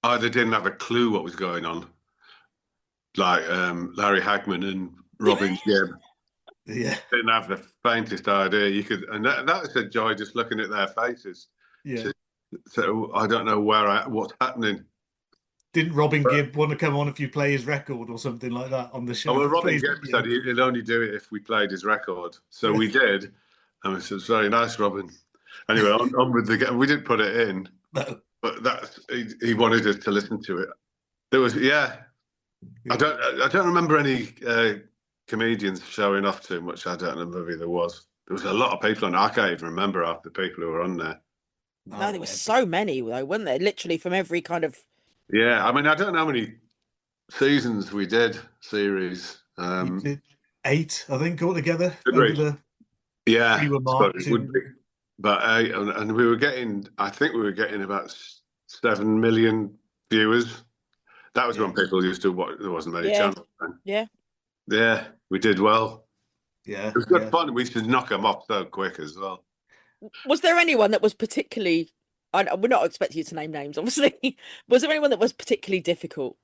either didn't have a clue what was going on, like Larry Hagman and Robin Gibb. Yeah, didn't have the faintest idea. And that's a joy just looking at their faces. Yeah. So I don't know what's happening. Didn't Robin Gibb want to come on if you play his record or something like that on the show? Oh, well, Robin Gibb said he'd only do it if we played his record. So we did. And I said, very nice, Robin. Anyway, on with the game. We didn't put it in. No. But he wanted us to listen to it. There was, I don't remember any comedians showing off too much. I don't remember if there was. There was a lot of people on. I can't even remember half the people who were on there. No, there were so many though, weren't there? Literally from every kind of. Yeah, I mean, I don't know how many seasons we did series. We did 8, I think, altogether. Yeah, we were marked it would be. But and we were getting, I think we were getting about 7 million viewers. That was when people used to watch. There wasn't many channels then. Yeah, we did well. Yeah, it was good fun. We should knock them off so quick as well. Was there anyone that was particularly? We're not expecting you to name names, obviously. Was there anyone that was particularly difficult?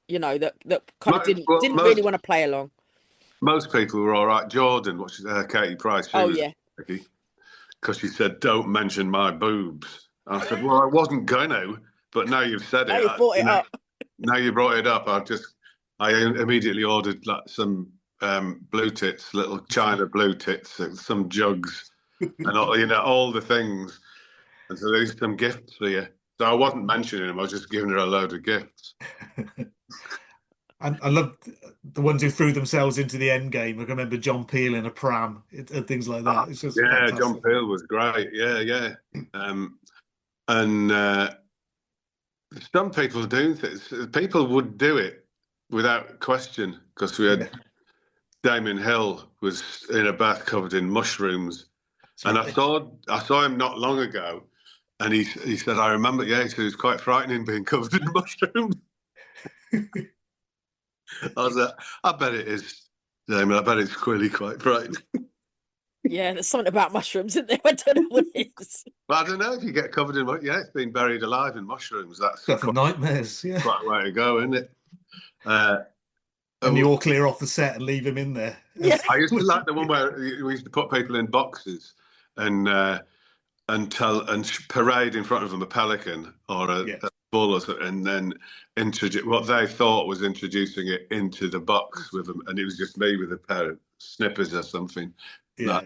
You know, that kind of didn't really want to play along. Most people were all right. Jordan, Katie Price. Because she said, "Don't mention my boobs." And I said, "Well, I wasn't going to, but now you've said it. Now you brought it up. Now you brought it up. I immediately ordered like some blue tits, little China blue tits, some jugs, and all the things. And so there's some gifts for you. So I wasn't mentioning them. I was just giving her a load of gifts. And I love the ones who threw themselves into the end game. I can remember John Peel in a pram and things like that. It's just fantastic. John Peel was great. Yeah. And some people do things. People would do it without question, because we had Damien Hill was in a bath covered in mushrooms, and I saw him not long ago, and he said, "I remember, it was quite frightening being covered in mushrooms." I was like, "I bet it is, Damien. I bet it's really quite frightening." Yeah, there's something about mushrooms, isn't there? I don't know what it is. Well, I don't know if you get covered in. It's been buried alive in mushrooms. That's for nightmares. Yeah, quite a way to go, isn't it? And you all clear off the set and leave him in there. Yeah. I used to like the one where we used to put people in boxes and parade in front of them a pelican or a bull, and then introduce what they thought was introducing it into the box with them, and it was just me with a pair of snippers or something. Yeah.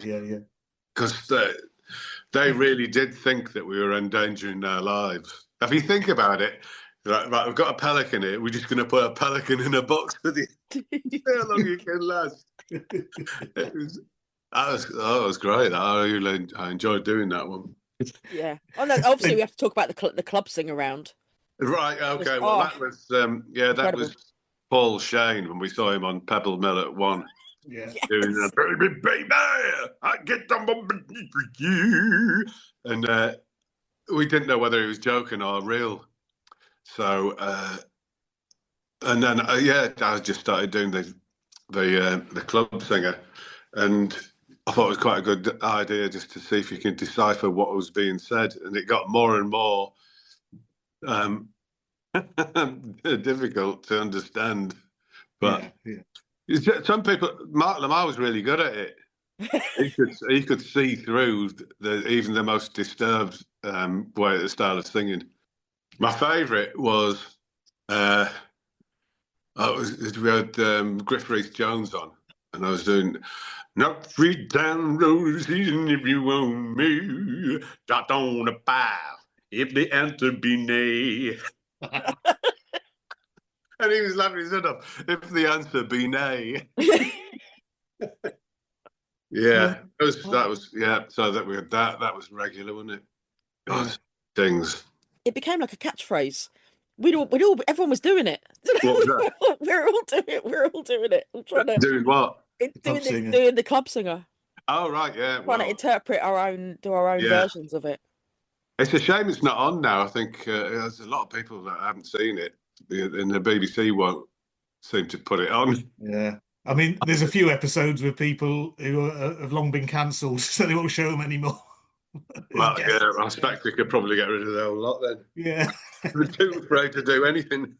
Because they really did think that we were endangering their lives. If you think about it, right, we've got a pelican here. We're just going to put a pelican in a box with you. How long you can last? That was great. I enjoyed doing that one. Yeah. Oh, no, obviously we have to talk about the club sing around. Right. Okay. Well, that was that was Paul Shane when we saw him on Pebble Mill at 1. Yeah. Doing a baby, I get them for you, and we didn't know whether he was joking or real. So, and then I just started doing the club singer, and I thought it was quite a good idea just to see if you can decipher what was being said, and it got more and more difficult to understand. But some people, Mark Lamar was really good at it. He could see through even the most disturbed style of singing. My favourite was we had Griff Reeves Jones on, and I was doing "Knock 3 down roses if you want me, dot on a bow if the answer be nay." And he was laughing his head off. If the answer be nay. Yeah, that was So that we had that was regular, wasn't it? Oh, things. It became like a catchphrase. Everyone was doing it. What was that? We're all doing it. I'm trying to doing what? Doing the club singer. Oh right, yeah. Trying to interpret our own versions of it. It's a shame it's not on now. I think there's a lot of people that haven't seen it, and the BBC won't seem to put it on. Yeah. I mean, there's a few episodes with people who have long been cancelled, so they won't show them anymore. Well, yeah, I expect we could probably get rid of the whole lot then. Yeah. They're too afraid to do anything.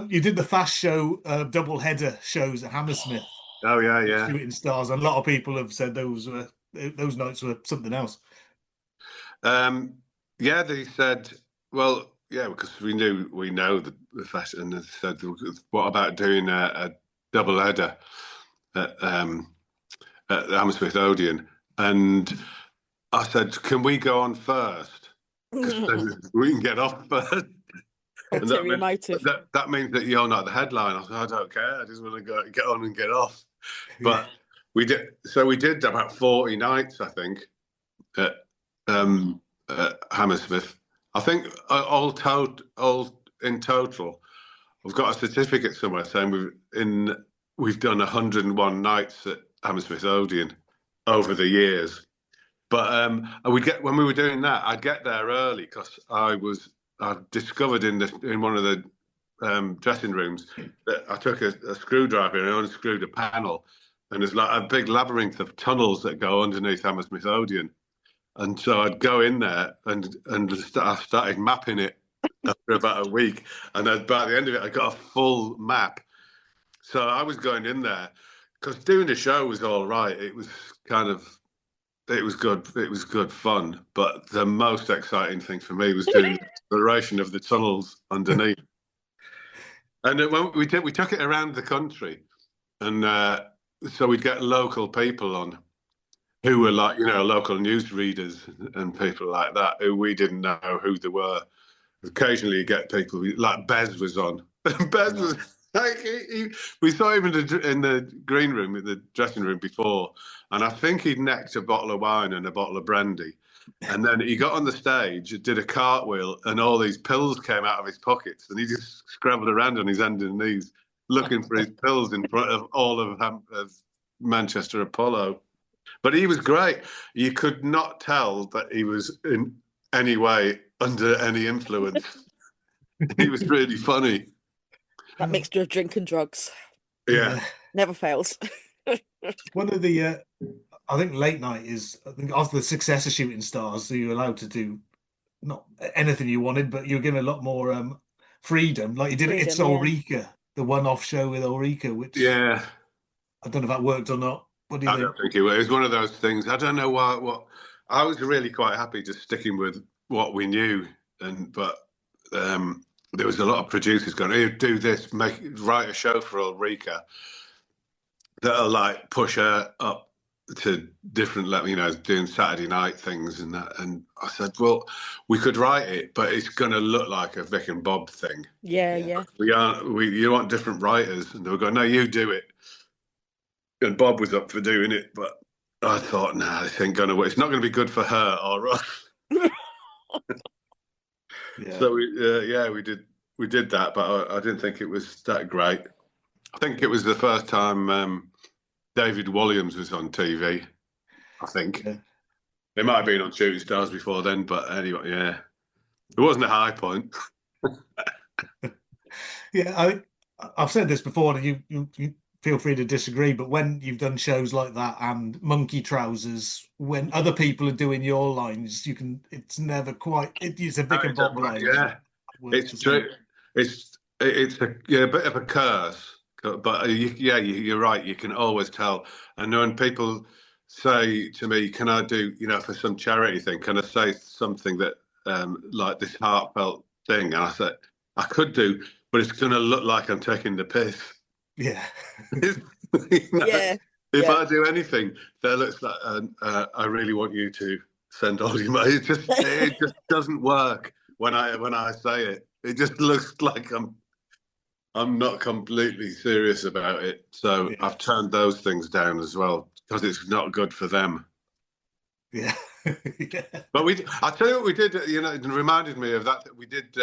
You did the fast show, double header shows at Hammersmith. Oh, yeah. Shooting Stars. And a lot of people have said those nights were something else. Yeah, they said, well, yeah, because we know the fashion, and they said, what about doing a double header at the Hammersmith Odeon? And I said, can we go on first? Because then we can get off first. And that means that you're not the headline. I said, I don't care. I just want to get on and get off. But we did. So we did about 40 nights, I think, at Hammersmith. I think all in total, I've got a certificate somewhere saying we've done 101 nights at Hammersmith Odeon over the years. But when we were doing that, I'd get there early because I discovered in one of the dressing rooms that I took a screwdriver and I unscrewed a panel, and there's like a big labyrinth of tunnels that go underneath Hammersmith Odeon. And so I'd go in there and I started mapping it after about a week. And then by the end of it, I got a full map. So I was going in there because doing the show was all right. It was good. It was good fun. But the most exciting thing for me was doing the exploration of the tunnels underneath. And when we took it around the country. And so we'd get local people on who were like, local news readers and people like that who we didn't know who they were. Occasionally you get people like Bez was on. Bez was like, we saw him in the green room, in the dressing room before, and I think he'd necked a bottle of wine and a bottle of brandy. And then he got on the stage, did a cartwheel, and all these pills came out of his pockets, and he just scrambled around on his hands and knees looking for his pills in front of all of Manchester Apollo. But he was great. You could not tell that he was in any way under any influence. He was really funny. That mixture of drink and drugs. Yeah. Never fails. One of the, I think late night is, I think after the success of Shooting Stars, so you're allowed to do not anything you wanted, but you're given a lot more freedom. Like you did It's Ulrika, the one-off show with Ulrika, which I don't know if that worked or not. What do you think? I don't think it was. It was one of those things. I don't know what I was really quite happy just sticking with what we knew, but there was a lot of producers going, "Hey, do this, write a show for Ulrika that'll like push her up to different level, doing Saturday night things and that." And I said, "Well, we could write it, but it's going to look like a Vic and Bob thing." Yeah. You want different writers, and they were going, "No, you do it." And Bob was up for doing it, but I thought, nah, this ain't gonna work. It's not gonna be good for her or us. So we did that, but I didn't think it was that great. I think it was the first time David Walliams was on TV. I think it might have been on Shooting Stars before then, but anyway, it wasn't a high point. I've said this before. You feel free to disagree, but when you've done shows like that and Monkey Trousers, when other people are doing your lines, it's never quite, it's a Vic and Bob line. Yeah, it's true. It's a bit of a curse, but you're right. You can always tell. And when people say to me, "Can I do, for some charity thing? Can I say something that like this heartfelt thing?" And I said, "I could do, but it's going to look like I'm taking the piss." Yeah. Yeah. If I do anything that looks like, I really want you to send all your money. It just doesn't work when I say it. It just looks like I'm not completely serious about it. So I've turned those things down as well because it's not good for them. Yeah. Yeah. But I tell you what we did. It reminded me of that. We did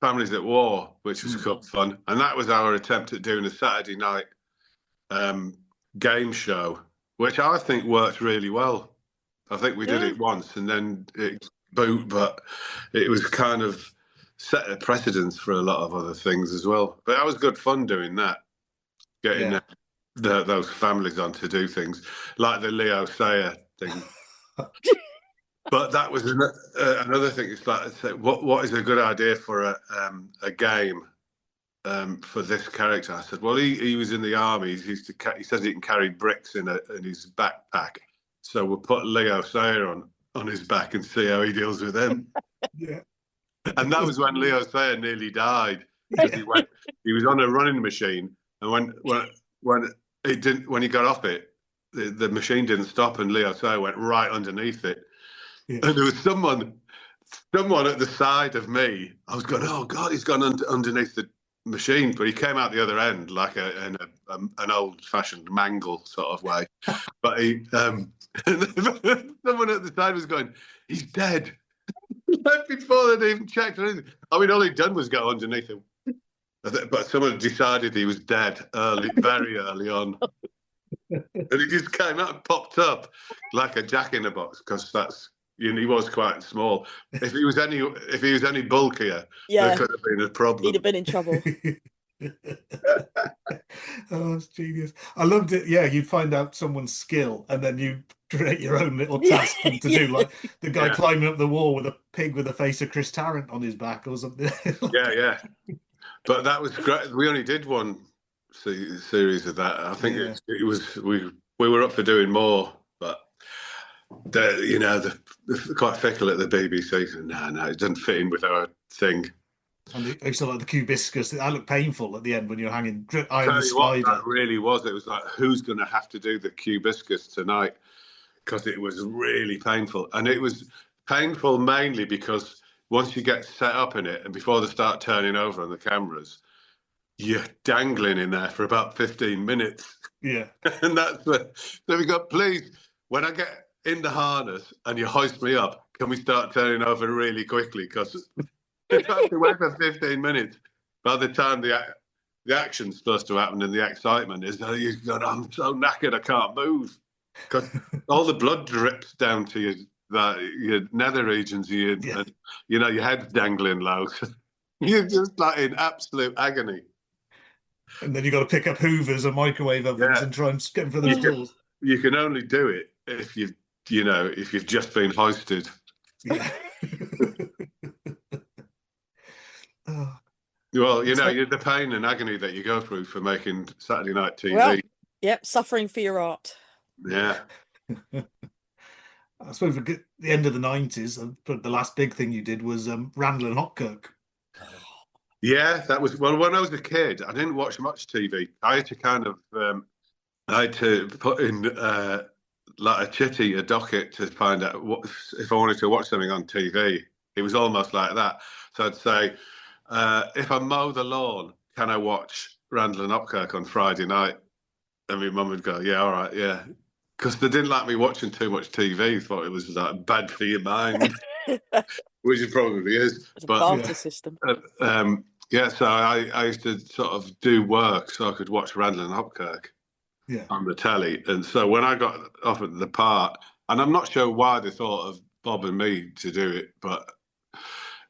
Families at War, which was quite fun, and that was our attempt at doing a Saturday night game show, which I think worked really well. I think we did it once and then it boot, but it was kind of set a precedence for a lot of other things as well. But that was good fun doing that, getting those families on to do things like the Leo Sayer thing. But that was another thing. It's like, what is a good idea for a game for this character? I said, well, he was in the army. He says he can carry bricks in his backpack. So we'll put Leo Sayer on his back and see how he deals with them. Yeah. And that was when Leo Sayer nearly died because he was on a running machine, and when he got off it, the machine didn't stop, and Leo Sayer went right underneath it. Yeah. And there was someone at the side of me. I was going, oh God, he's gone underneath the machine, but he came out the other end like an old-fashioned mangle sort of way. But someone at the side was going, he's dead. Before they'd even checked or anything. I mean, all he'd done was go underneath him. But someone decided he was dead very early on. And he just came out and popped up like a jack-in-a-box because he was quite small. If he was any bulkier, there could have been a problem. He'd have been in trouble. Oh, it's genius. I loved it. Yeah, you'd find out someone's skill and then you create your own little task to do, like the guy climbing up the wall with a pig with the face of Chris Tarrant on his back or something. Yeah. But that was great. We only did one series of that. I think it was we were up for doing more, but they're quite fickle at the BBC. No, it doesn't fit in with our thing. And I used to like the Cubiscus. That looked painful at the end when you're hanging iron spider. That really was. It was like, who's going to have to do the Cubiscus tonight? Because it was really painful. And it was painful mainly because once you get set up in it and before they start turning over on the cameras, you're dangling in there for about 15 minutes. Yeah. And that's when, so we got, please, when I get in the harness and you hoist me up, can we start turning over really quickly? Because it's have to wait for 15 minutes. By the time the action's supposed to happen and the excitement is, you've gone, I'm so knackered I can't move. Because all the blood drips down to your nether regions, and, your head's dangling low. You're just like in absolute agony. And then you've got to pick up hoovers and microwave ovens and try and get them for the tools. You can only do it if you've just been hoisted. Yeah. Well, the pain and agony that you go through for making Saturday night TV. Well, suffering for your art. Yeah. I suppose at the end of the 90s, the last big thing you did was Randall and Hopkirk. Yeah, that was, well, when I was a kid, I didn't watch much TV. I had to put in like a docket to find out if I wanted to watch something on TV. It was almost like that. So I'd say, if I mow the lawn, can I watch Randall and Hopkirk on Friday night? And my mum would go, yeah, all right, yeah. Because they didn't like me watching too much TV. Thought it was like bad for your mind, which it probably is. It's a barter system. So I used to sort of do work so I could watch Randall and Hopkirk on the telly. And so when I got offered the part, and I'm not sure why they thought of Bob and me to do it, but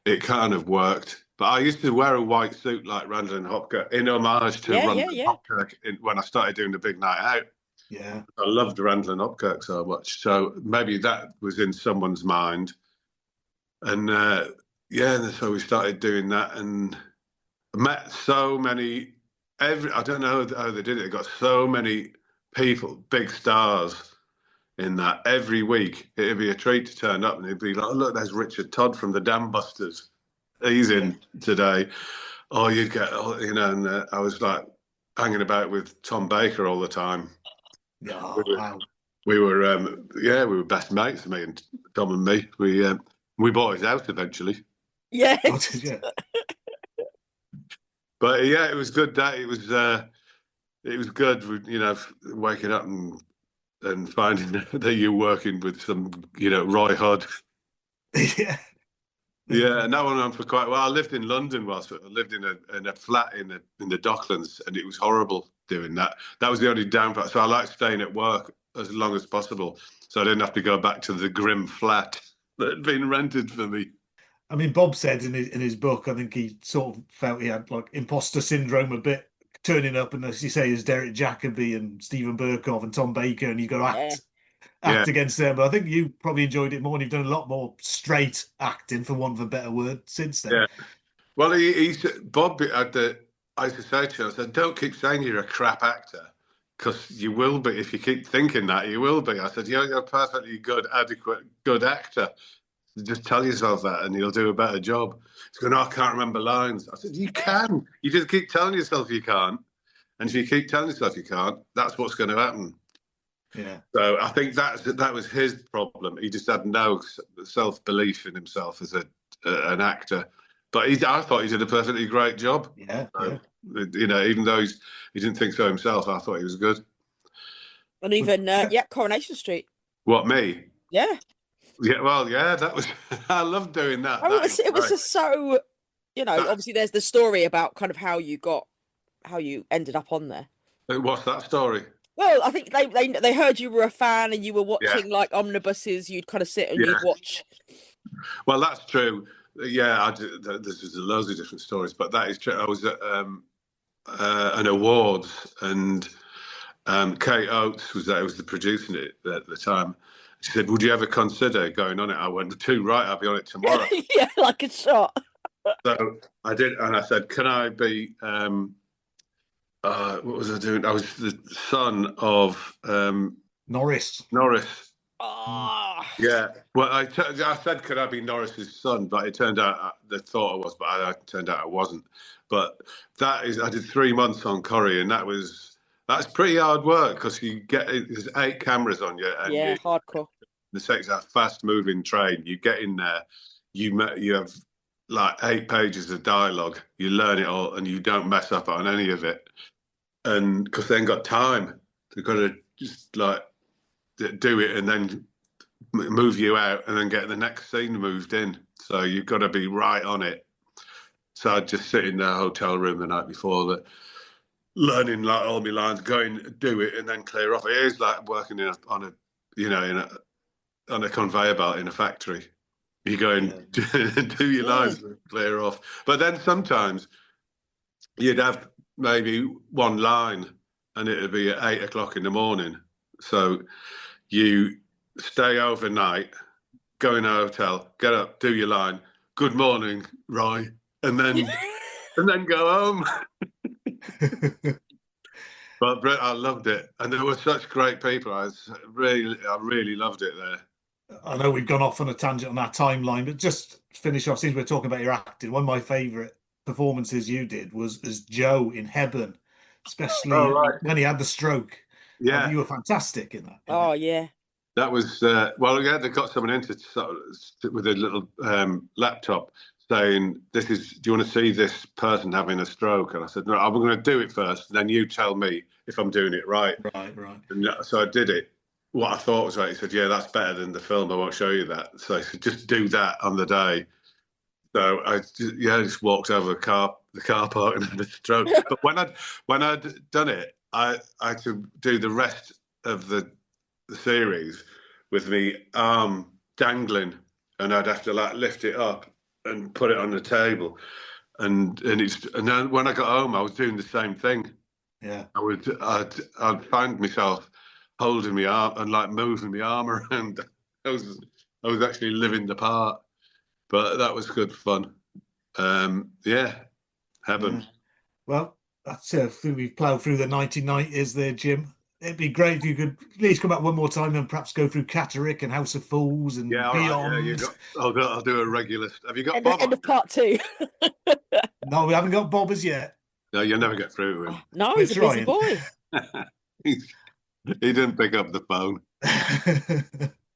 it kind of worked. But I used to wear a white suit like Randall and Hopkirk in homage to Randall and Hopkirk when I started doing the big night out. Yeah. I loved Randall and Hopkirk so much. So maybe that was in someone's mind. And and so we started doing that and met so many, I don't know how they did it. They got so many people, big stars in that every week. It'd be a treat to turn up and it'd be like, oh, look, there's Richard Todd from the Dam Busters. He's in today. Oh, you'd get, and I was like hanging about with Tom Baker all the time. Oh, wow. We were best mates, me and Tom and me. We bought his house eventually. Yeah. But yeah, it was good. It was good. Waking up and finding that you're working with some, Roy Hood. Yeah. Yeah, and that went on for quite a while. I lived in London whilst I lived in a flat in the Docklands, and it was horrible doing that. That was the only downside. So I liked staying at work as long as possible, so I didn't have to go back to the grim flat that had been rented for me. I mean, Bob said in his book, I think he sort of felt he had like imposter syndrome a bit, turning up, and as you say, as Derek Jacobi and Stephen Burkhoff and Tom Baker, and you got to act against them. But I think you probably enjoyed it more, and you've done a lot more straight acting, for want of a better word, since then. Yeah. Well, Bob had I used to say to him, I said, don't keep saying you're a crap actor, because you will be. If you keep thinking that, you will be. I said, you're a perfectly good, adequate, good actor. Just tell yourself that and you'll do a better job. He's going, I can't remember lines. I said, you can. You just keep telling yourself you can't. And if you keep telling yourself you can't, that's what's going to happen. Yeah. So I think that was his problem. He just had no self-belief in himself as an actor. But I thought he did a perfectly great job. Yeah. So, even though he didn't think so himself, I thought he was good. And even, Coronation Street. What, me? Yeah. Yeah, well, yeah, that was. I loved doing that. It was just so, obviously there's the story about kind of how you ended up on there. What's that story? Well, I think they heard you were a fan and you were watching like omnibuses. You'd kind of sit and you'd watch. Well, that's true. Yeah, there's loads of different stories, but that is true. I was at an awards, and Kate Oates was there. Was the producing it at the time. She said, would you ever consider going on it? I went, too right, I'll be on it tomorrow. Yeah, like a shot. So I did, and I said, can I be, what was I doing? I was the son of... Norris. Oh. Yeah. Well, I said, could I be Norris's son? But it turned out, they thought I was, but it turned out I wasn't. But I did 3 months on Corrie, and that's pretty hard work, because there's 8 cameras on you. And hardcore. The set's a fast-moving train. You get in there, you have like 8 pages of dialogue. You learn it all, and you don't mess up on any of it. And because they ain't got time, they've got to just like do it and then move you out, and then get the next scene moved in. So you've got to be right on it. So I'd just sit in the hotel room the night before, learning like all my lines, going do it, and then clear off. It is like working on a conveyor belt in a factory. You go and do your lines and clear off. But then sometimes you'd have maybe one line, and it'd be at 8 o'clock in the morning. So you stay overnight, go in a hotel, get up, do your line. Good morning, Roy, and then go home. But I loved it, and there were such great people. I really loved it there. I know we've gone off on a tangent on our timeline, but just to finish off, since we're talking about your acting, one of my favourite performances you did was as Joe in Hebburn, especially when he had the stroke. Yeah, you were fantastic in that. Oh yeah. That was they got someone in with a little laptop saying, do you want to see this person having a stroke? And I said, no, I'm going to do it first, and then you tell me if I'm doing it right. Right. And so I did it. What I thought was right. He said, yeah, that's better than the film. I won't show you that. So I said, just do that on the day. So I just walked over the car park and had a stroke. But when I'd done it, I had to do the rest of the series with me arm dangling, and I'd have to like lift it up and put it on the table. and then when I got home, I was doing the same thing. Yeah, I'd find myself holding my arm and like moving my arm around. I was actually living the part, but that was good fun. Heaven. Yeah. Well, that's we've ploughed through the 1990s there, Jim. It'd be great if you could at least come back one more time and perhaps go through Catterick and House of Fools and beyond. Right, I'll do a regular. Have you got Bob? End of part 2. No, we haven't got Bob as yet. No, you'll never get through to him. No, he's a busy boy. He didn't pick up the phone.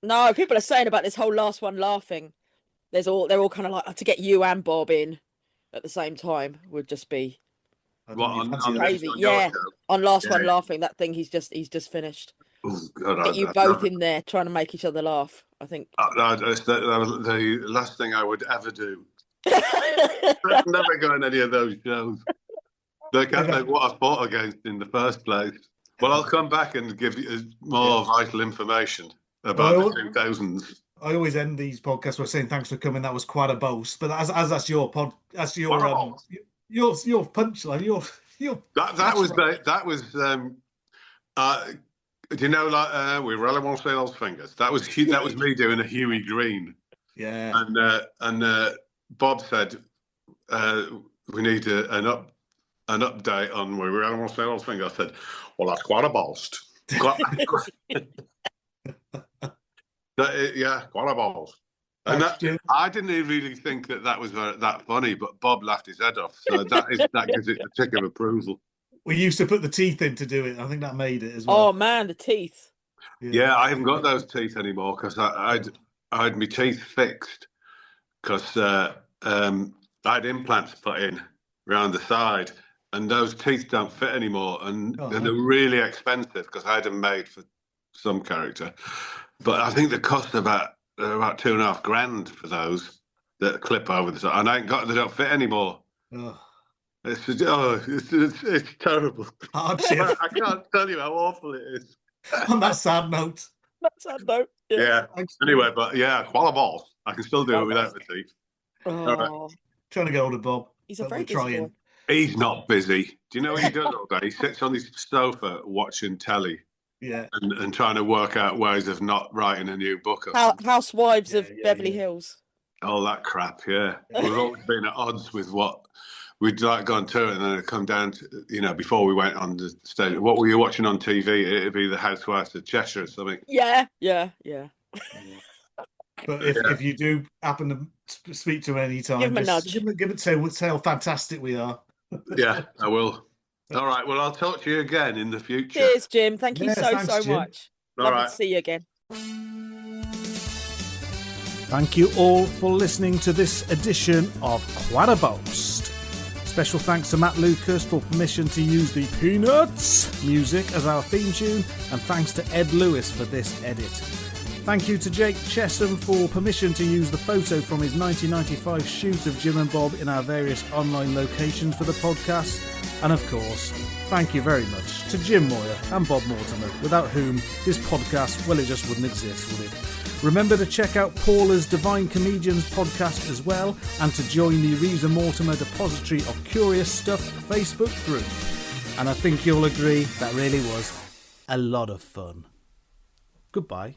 No, people are saying about this whole last one laughing. They're all kind of like, to get you and Bob in at the same time would just be on crazy. On last one laughing, that thing he's just finished. Oh, God, get you both in there trying to make each other laugh. I think that was the last thing I would ever do. I've never gone any of those shows. They can't think what I fought against in the first place. Well, I'll come back and give you more vital information about the 2000s. I always end these podcasts by saying thanks for coming. That was quite a boast. But as that's your punchline. Do you know, like we really want to see those fingers? That was me doing a Huey Green. Yeah. And Bob said we need an update on we really want to see those fingers. I said, well, that's quite a boast. Quite a boast. And I didn't really think that was that funny, but Bob laughed his head off. So that gives it the tick of approval. We used to put the teeth in to do it. I think that made it as well. Oh man, the teeth. Yeah, I haven't got those teeth anymore because I had my teeth fixed because I had implants put in around the side, and those teeth don't fit anymore, and they're really expensive because I had them made for some character. But I think they cost about $2,500 for those that clip over the side, and they don't fit anymore. Oh. It's terrible. Hardship. I can't tell you how awful it is. On that sad note. Yeah. Anyway, but quite balls. I can still do it without the teeth. Oh. Right. Trying to get hold of Bob. He's a very busy boy. He's not busy. Do you know what he does all day? He sits on his sofa watching telly. Yeah. And trying to work out ways of not writing a new book. Housewives of Beverly Hills. All that crap, yeah. We've always been at odds with what we'd like gone to, and then it'd come down to, before we went on the stage, what were you watching on TV? It'd be the Housewives of Cheshire or something. Yeah. But if you do happen to speak to him any time, give him a nudge. Give it say how fantastic we are. Yeah, I will. All right. Well, I'll talk to you again in the future. Cheers, Jim. Thank you so Jim. much. Lovely to see you again. Thank you all for listening to this edition of Quite a Boast. Special thanks to Matt Lucas for permission to use the Peanuts music as our theme tune, and thanks to Ed Lewis for this edit. Thank you to Jake Chesham for permission to use the photo from his 1995 shoot of Jim and Bob in our various online locations for the podcast. And of course, thank you very much to Jim Moir and Bob Mortimer, without whom this podcast, well, it just wouldn't exist, would it? Remember to check out Paula's Divine Comedians podcast as well, and to join the Reeves Mortimer Depository of Curious Stuff Facebook group. And I think you'll agree that really was a lot of fun. Goodbye.